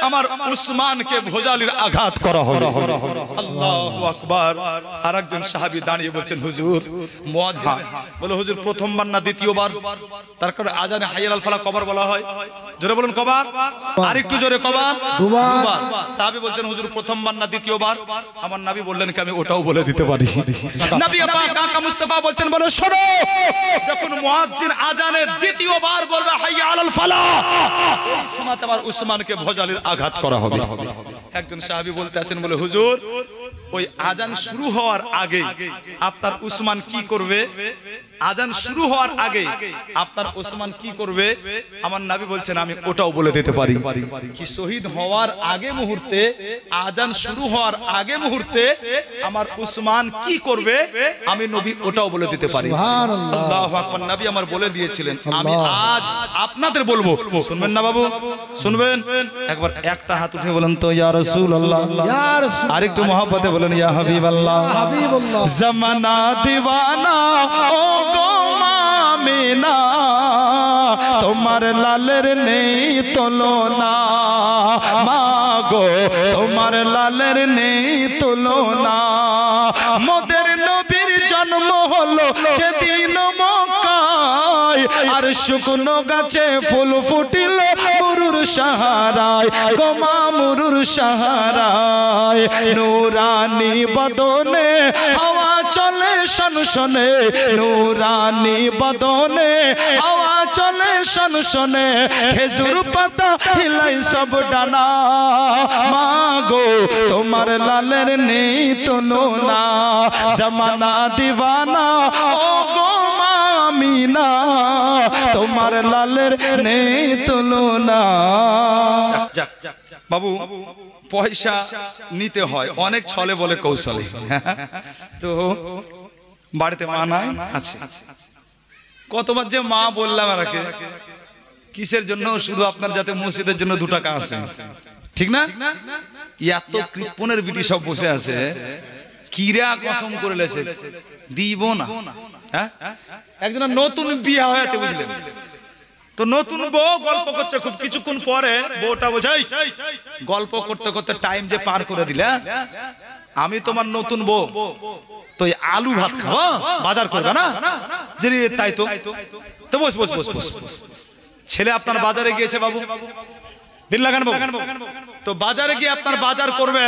আমার উসমানকে ভোজালির আঘাত করা হবে আল্লাহু আকবার আরেকজন সাহাবী দাঁড়িয়ে বলছেন হুজুর মুয়াজ্জিন বলে হুজুর প্রথমবার না দ্বিতীয়বার তার কারণে আযানে হাইয়া আলাল ফালাহ কবার বলা হয় জোরে বলুন কবার আরেকটু জোরে কবার দুবার সাহাবী বলছেন হুজুর প্রথমবার না দ্বিতীয়বার আমার নবী বললেন কি আমি ওটাও বলে দিতে পারি নবী পাক আকা মুস্তাফা বলছেন বলে শোনো যখন মুয়াজ্জিন আযানে দ্বিতীয়বার বলবে হাইয়া আলাল ফালাহ ওই সময় আমার উসমানকে ভোজালির আঘাত করা হবে একজন সাহাবী বলতে আছেন বলে হুজুর ওই আযান শুরু হওয়ার আগে আপনার উসমান কি করবে আযান শুরু হওয়ার আগে আপনার উসমান কি করবে আমার নবী বলছেন আমি ওটাও বলে দিতে পারি কি শহীদ হওয়ার আগে মুহূর্তে আযান শুরু হওয়ার আগে মুহূর্তে আমার উসমান কি করবে আমি নবী ওটাও বলে দিতে পারি সুবহানাল্লাহ আল্লাহু আকবার নবী আমার বলে দিয়েছিলেন আমি আজ আপনাদের বলবো শুনবেন না বাবু শুনবেন একবার একটা হাত উঠে বলেন তো ইয়া রাসূলুল্লাহ ইয়া রাসূল আরেকটু মহব্বতে বলেন ইয়া হাবিবাল্লাহ হাবিবাল্লাহ জামানা দিওয়ানা ও গো মামিনা তোমার লালের নেই তুলনা মাগো তোমার লালের নেই তুলনা মোদের নবীর জন্ম হলো যেদিন মক্কায় আর শুকনো গাছে ফুল ফুটিল মুরুর সাহারায় গোমা মুরুর সাহারায় নূরানি বদনে হাওয়া চলে শনশনে নূরানি বদনে হাওয়া চলে শনশনে খেজুর পাতা হিলাই সব ডানা মাগো তোমার লালের নেই তুলনা জামানা দিওয়ানা ও গো মামিনা তোমার লালের নেই তুলনা বাবু পয়সা নিতে হয় অনেক ছলে বলে কৌশলে তো বাড়িতে মা নাই আছে কতবার যে মা বললাম আমাকে কিসের জন্য শুধু আপনার যাতে মসজিদের জন্য 2 টাকা আছে ঠিক না এত কৃপণের বিটি সব বসে আছে কিরা কসম করে লেছে দিব না হ্যাঁ একজনের নতুন বিয়ে হয়েছে বুঝলেন তো নতুন বউ গল্প করছে, খুব কিছুক্ষণ পরে বউটা বোঝাই গল্প করতে করতে টাইম যে পার করে দিলে, আমি তোমার নতুন বউ, তো এই আলু ভাত খাবো, বাজার করবে না? যে তাই তো, তো বস বস বস বস। ছেলে আপনার বাজারে গিয়েছে বাবু, দিন লাগান বাবু, তো বাজারে গিয়ে আপনার বাজার করবে।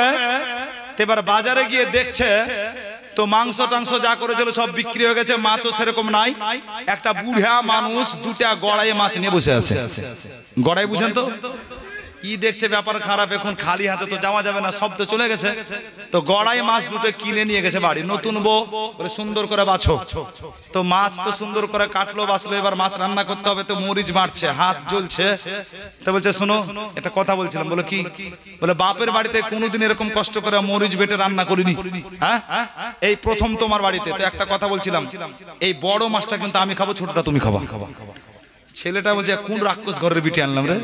এবার বাজারে গিয়ে দেখছে তো মাংস টাংস যা করেছিল সব বিক্রি হয়ে গেছে, মাছও সেরকম নাই। একটা বুড়া মানুষ দুটা গড়াই মাছ নিয়ে বসে আছে। গড়াই বুঝেন তো? ই দেখছে ব্যাপার খারাপ, এখন খালি হাতে তো যাওয়া যাবে না, সব তো চলে গেছে। তো গড়াই মাছ দুটো কিনে নিয়ে গেছে বাড়ি। নতুন বউ বলে সুন্দর করে বাছো। তো মাছ তো সুন্দর করে কাটলো বাছলো, এবার মাছ রান্না করতে হবে, তো মরিচ বাড়ছে, হাত জ্বলছে। তো বলছে শোনো, একটা কথা বলছিলাম। বলে কি? বলে বাপের বাড়িতে কোনোদিন এরকম কষ্ট করে মরিচ বেটে রান্না করিনি, হ্যাঁ এই প্রথম তোমার বাড়িতে। তো একটা কথা বলছিলাম, এই বড় মাছটা কিন্তু আমি খাবো, ছোটটা তুমি খাবা। ছেলেটা বলছে কোন রাক্ষস ঘরের বিটি আনলাম রে,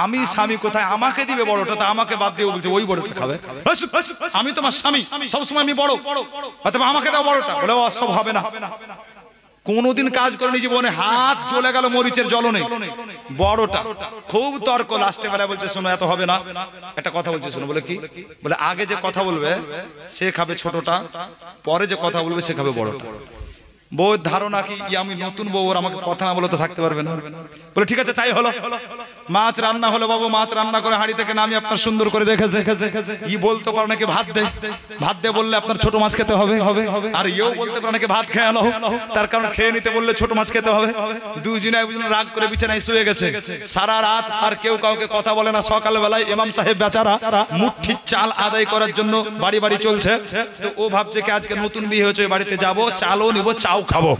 আমি স্বামী কোথায়, আমাকে দিবে বড়টা, তো আমাকে বাদ দিয়ে বলছে ওই বড়টা খাবে। আমি তোমার স্বামী, সবসময় আমি বড়, অথবা আমাকে দাও বড়টা। বলে অসব হবে না, কোনদিন কাজ করেনি জীবনে, হাত জ্বলে গেল মরিচের জ্বলনে, বড়টা। খুব তর্ক, লাস্টে বেলা বলছে শোনো এত হবে না, একটা কথা বলছে শোনো। বলে কি? বলে আগে যে কথা বলবে সে খাবে ছোটটা, পরে যে কথা বলবে সে খাবে বড়টা। বউর ধারণা কি আমি নতুন বউ, ওর আমাকে কথা না বলে তো থাকতে পারবে না। বলে ঠিক আছে তাই হলো। মাছ রান্না হলো বাবু, মাছ রান্না করে হাঁড়ি থেকে নামিয়ে আপনার সুন্দর করে রেখেছে। ই বলতে পারে নাকি ভাত দে, ভাত দে বললে আপনার ছোট মাছ খেতে হবে। আর ইও বলতে পারে নাকি ভাত খেয়ে আনো, তার কারণ খেয়ে নিতে বললে ছোট মাছ খেতে হবে। দুজনে একজনে রাগ করে বিছানায় শুয়ে গেছে সারা রাত, আর কেউ কাউকে কথা বলে না। সকালবেলায় ইমাম সাহেব বেচারা মুঠি চাল আদায় করার জন্য বাড়ি বাড়ি চলছে। তো ও ভাবছে কি আজকে নতুন বিয়ে হয়েছে, বাড়িতে যাব, চালও নিব, চাও খাবো।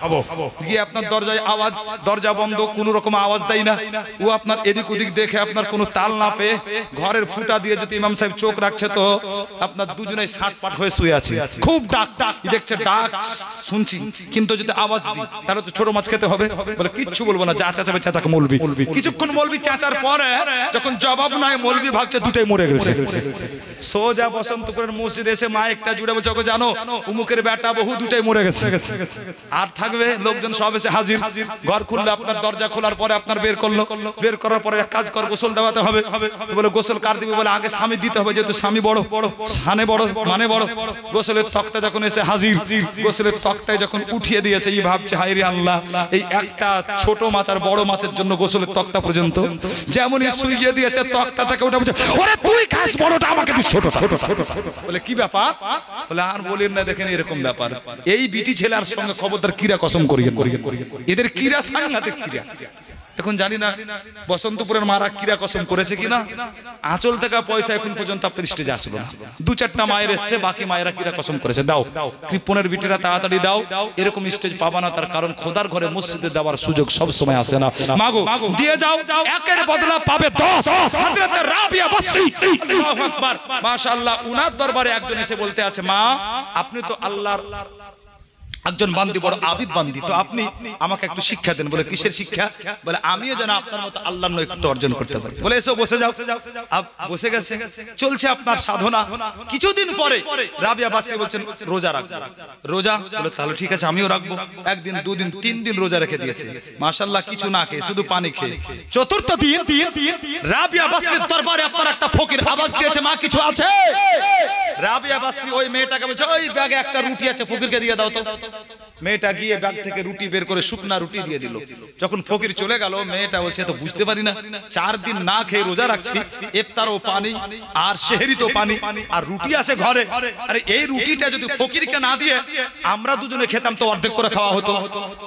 গিয়ে আপনার দরজায় আওয়াজ, দরজা বন্ধ, কোনো রকম আওয়াজ দেয় না। ও আপনার এদিক ওদিক দেখে আপনার কোনো তাল না পেয়ে ঘরের ফুটা দিয়ে যদি ইমাম সাহেব চোখ রাখছে, তো আপনার দুজনেই সাটপাট হয়ে শুয়ে আছে। খুব ডাক দেখছে, ডাক শুনছি, কিন্তু যদি আওয়াজ দিই তাহলে তো ছোট মাছ খেতে হবে। বলে কিচ্ছু বলবো না, যা চাচাবে চাচাকে মলবি। কিছুক্ষণ মলবি চাচার পরে যখন জবাব নাই, মলবি ভাবছে দুটাই মরে গেছে। সোজা বসন্তপুরের মসজিদে এসে মা একটা জুড়ে বলছে ওকে জানো উমুকের বেটা বহু দুটাই মরে গেছে। আর থাকবে লোকজন সব এসে হাজির। ঘর খুললে আপনার দরজা খোলার পরে আপনার বের করলো, বের করার পরে এক কাজ কর, গোসল দেওয়াতে হবে। বলে গোসল কার দিবে? বলে আগে স্বামী দিতে হবে, যেহেতু স্বামী বড়, সানে বড়, মানে বড়। গোসলের তক্তা যখন এসে হাজির, গোসলের তক্তায় যখন উঠিয়ে দিয়েছে, এই ভাবছে হায় রে আল্লাহ, এই একটা ছোট মাছ আর বড় মাছের জন্য গোসলের তক্তা পর্যন্ত যেমনই শুইয়ে দিয়েছে, তক্তা থেকে উঠে বলছে ওরে তুই খাস বড়টা, আমাকে দিস ছোটটা। বলে কি ব্যাপার? বলে আর বলেন না, দেখেন এরকম ব্যাপার। এই বিটি ছেলের সঙ্গে খবরদার কিরা কসম করিয়ে, এদের কিরা সাংঘাতিক কিরা। এখন জানি না বসন্তপুরের মারা কিরা কসম করেছে কিনা, আঁচল থেকে পয়সা এখন পর্যন্ত আপনার স্টেজে আসলো না। দু চারটা মায়ের এসছে, বাকি মায়েরা কিরা কসম করেছে। দাও কৃপণের বিটিরা তাড়াতাড়ি দাও, এরকম স্টেজ পাবা না, তার কারণ খোদার ঘরে মসজিদে দেওয়ার সুযোগ সব সময় আসে না। মাগো দিয়ে যাও, একের বদলা পাবে 10। হযরত রাবিয়া বসরি আল্লাহু আকবার, মাশাআল্লাহ, উনার দরবারে একজন এসে বলতে আছে মা আপনি তো আল্লাহর একজন বান্দি, বড় আবিদ বান্দি, তো আপনি আমাকে একটু শিক্ষা দেন। বলে কিসের শিক্ষা? বলে আমিও যেন আপনার মতো আল্লাহর নৈকট্য অর্জন করতে পারি। বলে এসো বসে যাও। বসে গেছে, চলছে আপনার সাধনা। কিছুদিন পরে রাবিয়া বাসরি বলছেন রোজা রাখবো। রোজা? বলে তাহলে ঠিক আছে আমিও রাখবো। একদিন, দুদিন, 3 দিন রোজা রেখে দিয়েছে মাশাআল্লাহ, কিছু না খেয়ে শুধু পানি খেয়ে। চতুর্থ দিন রাবিয়া বাসরির দরবারে আপনার একটা ফকির আওয়াজ দিয়েছে মা কিছু আছে? রাবিয়া বাসরি ওই মেয়েটাকে বলছে ওই ব্যাগে একটা রুটি আছে, ফকিরকে দিয়ে দাও তো। মেয়েটা গিয়ে ব্যাগ থেকে রুটি বের করে শুকনা রুটি দিয়ে দিল। যখন ফকির চলে গেল, মেয়েটা বলছে তো বুঝতে পারি না, 4 দিন না খেয়ে রোজা রাখছি, ইফতারও পানি আর সেহরি তো পানি, আর রুটি আছে ঘরে। আরে এই রুটিটা যদি ফকিরকে না দিয়ে আমরা দুজনে খেতাম তো অর্ধেক করে খাওয়া হতো।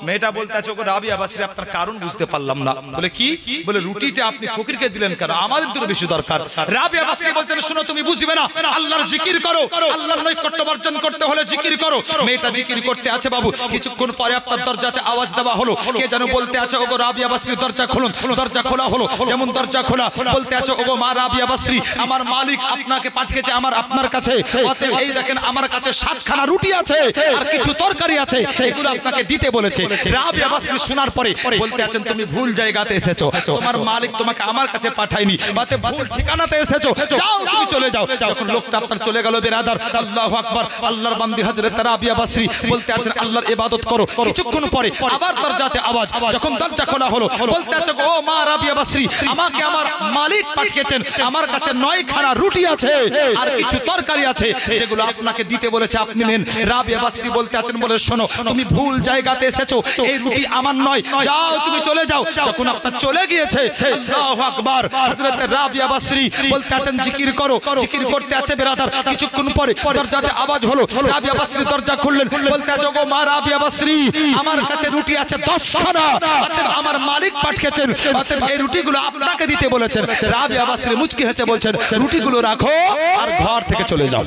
মেয়েটা বলতে আছে ওগো রাবিয়া বাসরি আপনার কারণ বুঝতে পারলাম না। বলে কি? বলে রুটিটা আপনি ফকিরকে দিলেন কেন? আমাদের তো বেশি দরকার। রাবিয়া বাসরি বলছেন শোনো তুমি বুঝবে না, আল্লাহর জিকির করো, আল্লাহর নৈকট্য অর্জন করতে হলে জিকির করো। মেয়েটা জিকির করতে আছে বাবু। কিছুক্ষণ পরে আপনার দরজাতে আওয়াজ দেওয়া হলো, কে যেন বলতে আছে ওগো রাবিয়া বাসরি দরজা খুলুন। দরজা খোলা হলো। যেমন দরজা খোলা, বলতে আছে ওগো মা রাবিয়া বাসরি আমার মালিক আপনাকে পাঠিয়েছে আমার আপনার কাছে, অতএব এই দেখেন আমার কাছে 7খানা রুটি আছে আর কিছু তরকারি আছে, এগুলো আপনাকে দিতে বলেছে। রাবিয়া বাসরি শোনার পরে বলতে আছেন তুমি ভুল জায়গাতে এসেছো, তোমার মালিক তোমাকে আমার কাছে পাঠায়নি, অতএব ভুল ঠিকানাতে এসেছো, যাও তুমি চলে যাও। যখন লোকটা আপনার চলে গেল বেরাদার, আল্লাহু আকবার, আল্লাহর বান্দি হযরত রাবিয়া বাসরি বলতে আছেন আল্লাহর ইবাদত করো। কিছুক্ষণ পরে আবার দরজাতে আওয়াজ, যখন দরজা খোলা হলো বলতে আছে ও মা রাবিয়া বাসরি, আমাকে আমার মালিক পাঠিয়েছেন, আমার কাছে 9 খানা রুটি আছে আর কিছু তরকারি আছে যেগুলো আপনাকে দিতে বলেছে, আপনি নেন। রাবিয়া বাসরি বলতে আছেন বলে শোনো, তুমি ভুল জায়গাতে এসেছো, এই রুটি আমার নয়, যাও তুমি চলে যাও। যখন আপনার চলে গিয়েছে, আল্লাহু আকবার, হযরত রাবিয়া বাসরি বলতে আছেন জিকির করো। জিকির করতে আছে বেরাদার। কিছুক্ষণ পরে দরজাতে আওয়াজ হলো, রাবিয়া বাসরি দরজা খুললেন, বলতে আছে গো মা রাবিয়া বাসরি, আমার কাছে রুটি আছে 10 খানা, অতএব আমার মালিক পাঠিয়েছেন, অতএব এই রুটিগুলো আপনাকে দিতে বলেছেন। রাবিয়া বাসরি মুচকি হেসে বলছেন রুটিগুলো রাখো আর ঘর থেকে চলে যাও।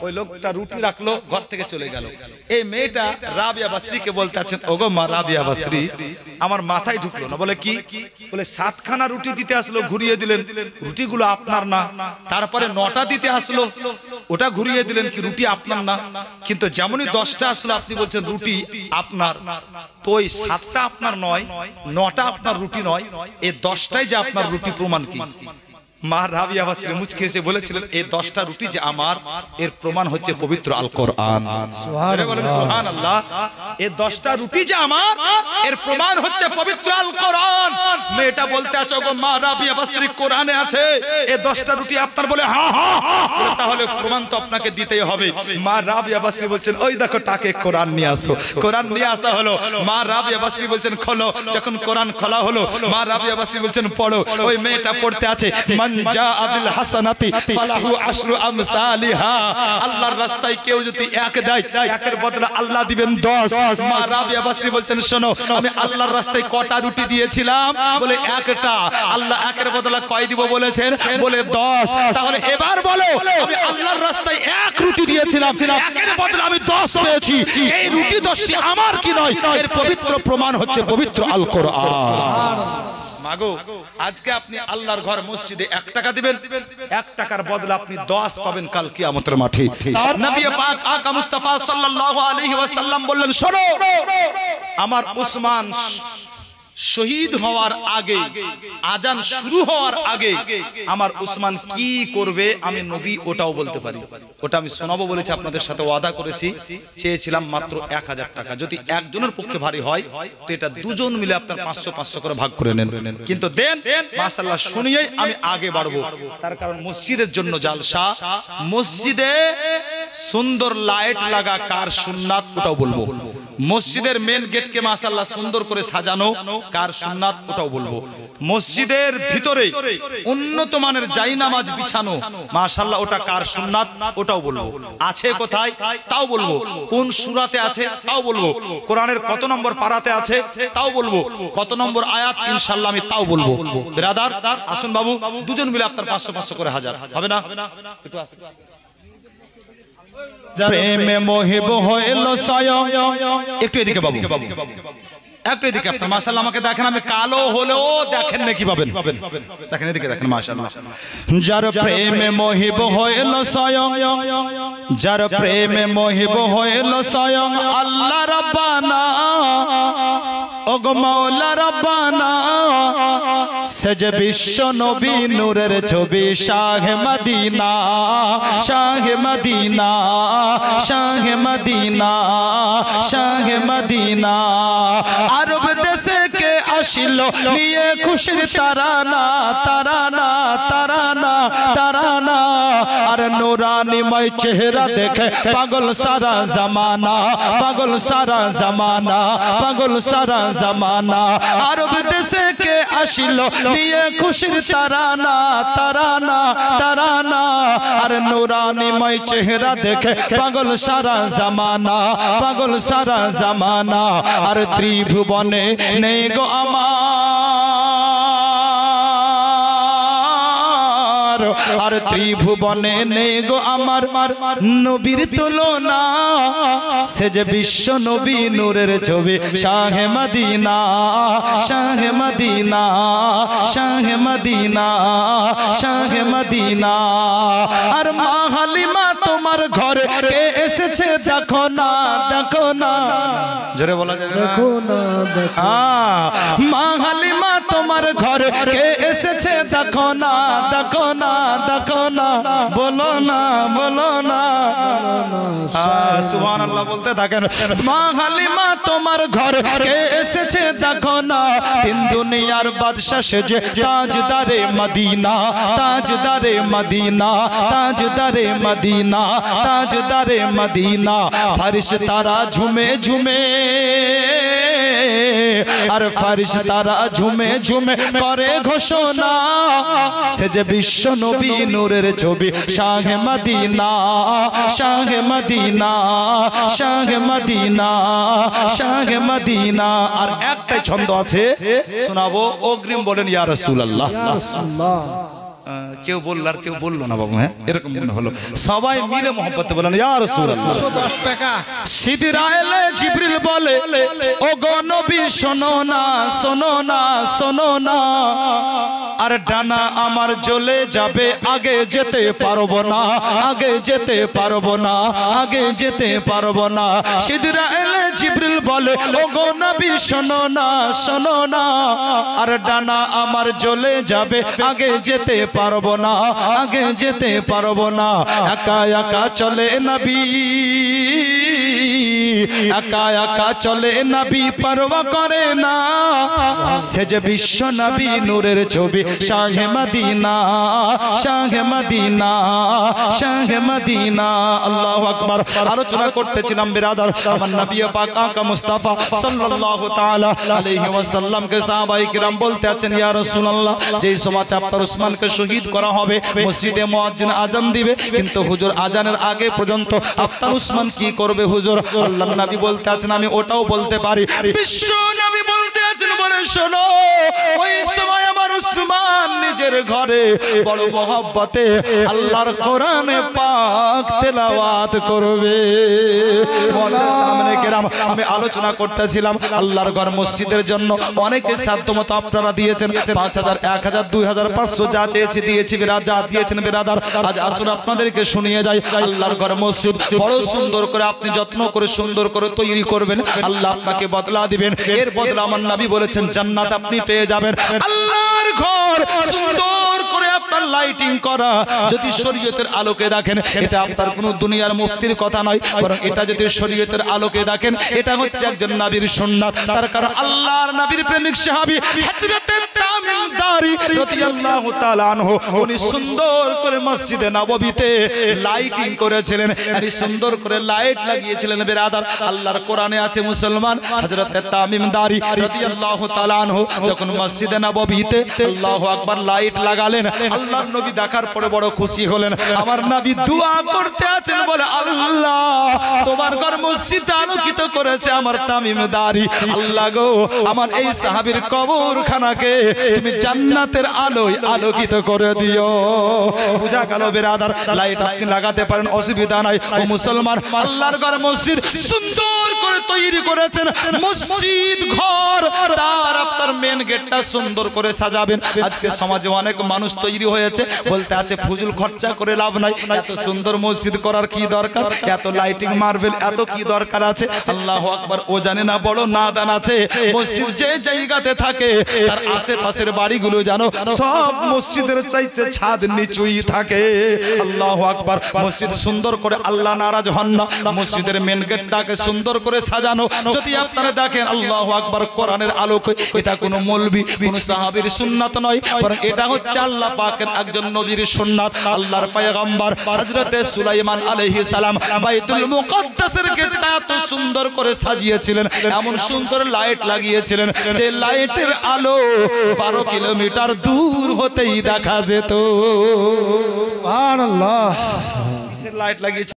ওই লোকটা রুটি রাখলো, ঘর থেকে চলে গেল। এই মেয়েটা রাবিয়া বাসরিকে বলতে আছেন ওগো মা রাবিয়া বাসরি, আমার মাথায় ঢুকলো না। বলে কি? বলে 7 খানা রুটি দিতে আসলো, ঘুরিয়ে দিলেন, রুটিগুলো আপনার না। তারপরে 9টা দিতে আসলো, ওটা ঘুরিয়ে দিলেন, কি রুটি আপনার না। কিন্তু যেমনই 10টা আসলো আপনি বলছেন রুটি আপনার। তো ওই 7টা আপনার নয়, 9টা আপনার রুটি নয়, এই 10টাই যে আপনার রুটি, প্রমাণ কি? মা রাবিয়া বাসরি মুচকি এসে বলেছিলেন এই 10টা রুটি যে আমার, এর প্রমাণ হচ্ছে পবিত্র আল কোরআন। সুবহানাল্লাহ। এই 10টা রুটি যে আমার, এর প্রমাণ হচ্ছে পবিত্র আল কোরআন। মেয়েটা বলতে আছে গো মা রাবিয়া বাসরি, কোরআনে আছে এই 10টা রুটি আপনার। বলে হ্যাঁ হ্যাঁ, তাহলে প্রমাণ তো আপনাকে দিতেই হবে। মা রাবিয়া বাসরি বলছেন ওই দেখো টাকে কোরআন নিয়ে আসো। কোরআন নিয়ে আসা হলো, মা রাবিয়া বাসরি বলছেন খোলো। যখন কোরআন খোলা হলো, মা রাবিয়া বাসরি বলছেন পড়ো। ওই মেয়েটা পড়তে আছে জাআ বিল হাসানাতি ফালাহু আশরু আমসালিহা। আল্লাহর রাস্তায় কেউ যদি 1 দেয়, 1-এর বদলে আল্লাহ দিবেন 10। মা রাবিয়া বাসরি বলছেন শোনো, আমি আল্লাহর রাস্তায় কটা রুটি দিয়েছিলাম? বলে 1টা। আল্লাহ 1-এর বদলে কয় দিব বলেছেন? বলে 10। তাহলে এবার বলো, আমি আল্লাহর রাস্তায় 1 রুটি দিয়েছিলাম, 1-এর বদলে আমি 10 পেয়েছি, এই রুটি 10টি আমার কি নয়? এর পবিত্র প্রমাণ হচ্ছে পবিত্র আল কোরআন। মাগো, আজকে আপনি আল্লাহর ঘর মসজিদে 1 টাকা দিবেন, 1 টাকার বদলে আপনি 10 পাবেন কাল কিয়ামতের মাঠে। নবী পাক আকা মুস্তাফা সাল্লাল্লাহু আলাইহি ওয়াসাল্লাম বললেন শোনো, আমার উসমান শহীদ হওয়ার আগে, আজান শুরু হওয়ার আগে আমার উসমান কি করবে আমি নবী ওটাও বলতে পারি। ওটা আমি শোনাবো বলেছি, আপনাদের সাথে ওয়াদা করেছি। চেয়েছিলাম মাত্র 1000 টাকা। যদি একজনের পক্ষে ভারী হয় তো এটা দুজন মিলে আপনার 500-500 করে ভাগ করে নেন। কিন্তু দেন, মাশাআল্লাহ, শুনিয়েই আমি আগে বাড়বো। তার কারণ মসজিদের জন্য জালসা, মসজিদে সুন্দর লাইট লাগা কার সুন্নাত ওটাও বলবো। মসজিদের মেন গেটকে মাশাআল্লাহ সুন্দর করে সাজানো কার সুন্নাত ওটাও বলবো। মসজিদের ভিতরে উন্নত মানের জায়নামাজ বিছানো মাশাআল্লাহ ওটা কার সুন্নাত ওটাও বলবো। আছে কোথায় তাও বলবো, কোন সূরাতে আছে তাও বলবো, কোরআনের কত নম্বর পারাতে আছে তাও বলবো, কত নম্বর আয়াত ইনশাআল্লাহ আমি তাও বলবো। ব্রাদার আসুন বাবু, দুজন মিলে আপনার 500-500 করে হাজার হবে না? একটু আসুন। প্রেমে মোহিব হইল স্বয়ং। একটু এদিকে বাবু, একটু এদিকে। আপনার মাশাআল্লাহ আমাকে দেখেন, আমি কালো হলেও দেখেন নাকি পাবেন? দেখেন এদিকে দেখেন মাশাআল্লাহ। যার প্রেমে মোহিব হইল স্বয়ং, যার প্রেমে মোহিব হইল স্বয়ং আল্লাহ রাব্বানা, ওগো মাওলা রাব্বানা, সেজে বিশ্ব নবী নূরের ছবি শাহে মদিনা, শাহে মদিনা, শাহে মদিনা, শাহে মদিনা। আরব দেশে কে আসিল নিয়ে খুশির তারানা, তারানা, তারানা, তারানা। আর নুরানিময় চেহারা দেখে পাগল সারা জামানা, পাগল সারা জামানা, পাগল সারা জামানা। আরব দেশে কে আসিল নিয়ে খুশির তারানা, তারানা, তারানা। আর নুরানিময় চেহারা দেখে পাগল সারা জামানা, পাগল সারা জামানা। আর ত্রিভুবনে নেই গো আমার, আর ত্রিভুবনে নেই গো আমার নবীর তুলনা, সে যে বিশ্ব নবী নূরের ছবি শাহে মদিনা, শাহে মদিনা, শাহে মদিনা, শাহে মদিনা। আর মা হালিমা তোমার ঘরে কে এসেছে দেখো না, দেখো না, জোরে বলা যাবে না? দেখো না, দেখো। মা হালিমা তোমার তোমার ঘরে কে এসেছে দেখো না দেখো না দেখো না বলো না বলো না সুবহানাল্লাহ বলতে থাকেন মা হালিমা তোমার ঘরে কে এসেছে দেখো না তিন দুনিয়ার বাদশা সেজে তাজদারে মদিনা তাজদারে মদিনা তাজদারে মদিনা তাজদারে মদিনা ফরিশতারা ঝুমে ঝুমে আর ফরিশতারা ঝুমে ঝুমে করে ঘোষণা সেজে বিশ্ব নবী নূরের ছবি শাহে মদিনা শাহে মদিনা শাহে মদিনা শাহে মদিনা আর একটা ছন্দ আছে শোনাবো অগ্রিম বলেন ইয়া রাসূলুল্লাহ ইয়া রাসূলুল্লাহ কেউ বলল আর কেউ বললো না বাবু হ্যাঁ এরকম মনে হলো সবাই মিলে মোহব্বতে বলেন ইয়া রাসূলুল্লাহ 110 টাকা সিদরাইলে জিবরিল বলে ও গো নবী শোনো না শোনো না শোনো না আর ডানা আমার জ্বলে যাবে আগে যেতে পারবো না আগে যেতে পারবো না আগে যেতে পারবো না সিদরাইলে জিবরিল বলে ও গো নবী শোনো না শোনো না আর ডানা আমার জ্বলে যাবে আগে যেতে পারবো না আগে যেতে পারবো না একা একা চলে নবী একা একা চলে নবী পরোয়া করে না সেজে বিশ্ব নবী নূরের ছবি শাহে মদিনা শাহে মদিনা শাহে মদিনা আল্লাহু আকবার আলোচনা করতেছিলাম বিরাদার আমার নবী পাক আকা মুস্তাফা সাল্লাল্লাহু তাআলা আলাইহি ওয়াসাল্লাম কে সাহাবায়ে কিরাম বলতে আছেন ইয়া রাসূলুল্লাহ যেই সময়তে আপনার উসমানকে শহীদ করা হবে মসজিদে মুয়াজ্জিন আজান দিবে কিন্তু হুজুর আজানের আগে পর্যন্ত আপনার উসমান কি করবে হুজুর আল্লাহর নবী বলতে আছেন আমি ওটাও বলতে পারি বিশ্ব নবী বলতে আছেন বলে শোনো ওই সময় আমার উসমান নিজের ঘরে বড় মহব্বতে আল্লাহর কোরআনে পাক তেলাওয়াত করবে মুআদ্দিস সামনে কেরাম আমি আলোচনা করতেছিলাম আল্লাহর ঘর মসজিদের জন্য অনেকে সাধ্যমতো আপনারা দিয়েছেন 5000 1000 2500 যা চেয়েছি দিয়েছি বিরাদ যা দিয়েছেন বিরাদার আজ আসুন আপনাদেরকে শুনিয়ে যাই আল্লাহর ঘর মসজিদ বড় সুন্দর করে আপনি যত্ন করে সুন্দর করে তৈরি করবেন আল্লাহ আপনাকে বদলা দিবেন এর বদলা আমার নবী বলেছেন জান্নাত আপনি পেয়ে যাবেন আল্লাহর ঘর সুন্দর করে আপনার লাইটিং করা যদি শরীয়তের আলোকে দেখেন এটা আপনার কোনো দুনিয়ার মুফতির কথা নয় বরং এটা যদি শরীয়তের আলোকে দেখেন এটা হচ্ছে একজন নবীর সুন্নাত তার কারণ আল্লাহর নবীর প্রেমিক সাহাবী হযরত তামিম দারি রাদিয়াল্লাহু তাআলা আনহু উনি সুন্দর করে মসজিদে নববীতে লাইটিং করেছিলেন আর সুন্দর করে লাইট লাগিয়েছিলেন বিরাদার আল্লাহর কোরআনে আছে মুসলমান হযরত তামিম দারি রাদিয়াল্লাহু তাআলা আনহু যখন মসজিদে নববীতে আল্লাহু আকবার লাইট লাগালেন আল্লাহর নবী দেখার পরে বড় খুশি হলেন আমার নবী দোয়া করতে আছেন বলে আল্লাহ তোমার ঘর মসজিদ আলোকিত করেছে আমার তামিম দারি আল্লাহ গো আমার এই সাহাবীর কবরখানাকে তুমি জান্নাতের আলোয় আলোকিত করে দিও বুঝা গেল বিরাদার লাইট আপনি লাগাতে পারেন অসুবিধা নাই ও মুসলমান আল্লাহর ঘর মসজিদ সুন্দর করে তৈরি করেছেন মসজিদ ঘর তার আপনার মেন গেটটা সুন্দর করে সাজাবেন আজকে সমাজে অনেক মানুষ তৈরি হয়েছে বলতে আছে ফুজুল খরচা করে লাভ নাই এত সুন্দর মসজিদ করার কি দরকার এত লাইটিং মার্বেল এত কি দরকার আছে আল্লাহু আকবার ও জানে না বড় নাদান আছে মসজিদ যে জায়গাতে থাকে তার আশেপাশের বাড়িগুলো জানো সব মসজিদের চাইতে ছাদ নিচুই থাকে আল্লাহু আকবার মসজিদ সুন্দর করে আল্লাহ নারাজ হন না মসজিদের মেন গেটটাকে সুন্দর করে সাজানো যদি আপনারা দেখেন আল্লাহু আকবার কোরআনের আলোকে এটা কোনো মৌলবি কোনো সাহাবীর সুন্নাত নয় বরং এটা হচ্ছে আল্লাহ পাকের একজন নবীর সুন্নাত আল্লাহর পয়গম্বর হযরতে সুলাইমান আলাইহিস সালাম বাইতুল মুকদ্দাসের গেটটা এত সুন্দর করে সাজিয়েছিলেন এমন সুন্দর লাইট লাগিয়েছিলেন যে লাইটের আলো 12 কিলোমিটার দূর হতেই দেখা যেত সুবহানাল্লাহ কিসের লাইট লাগিয়েছে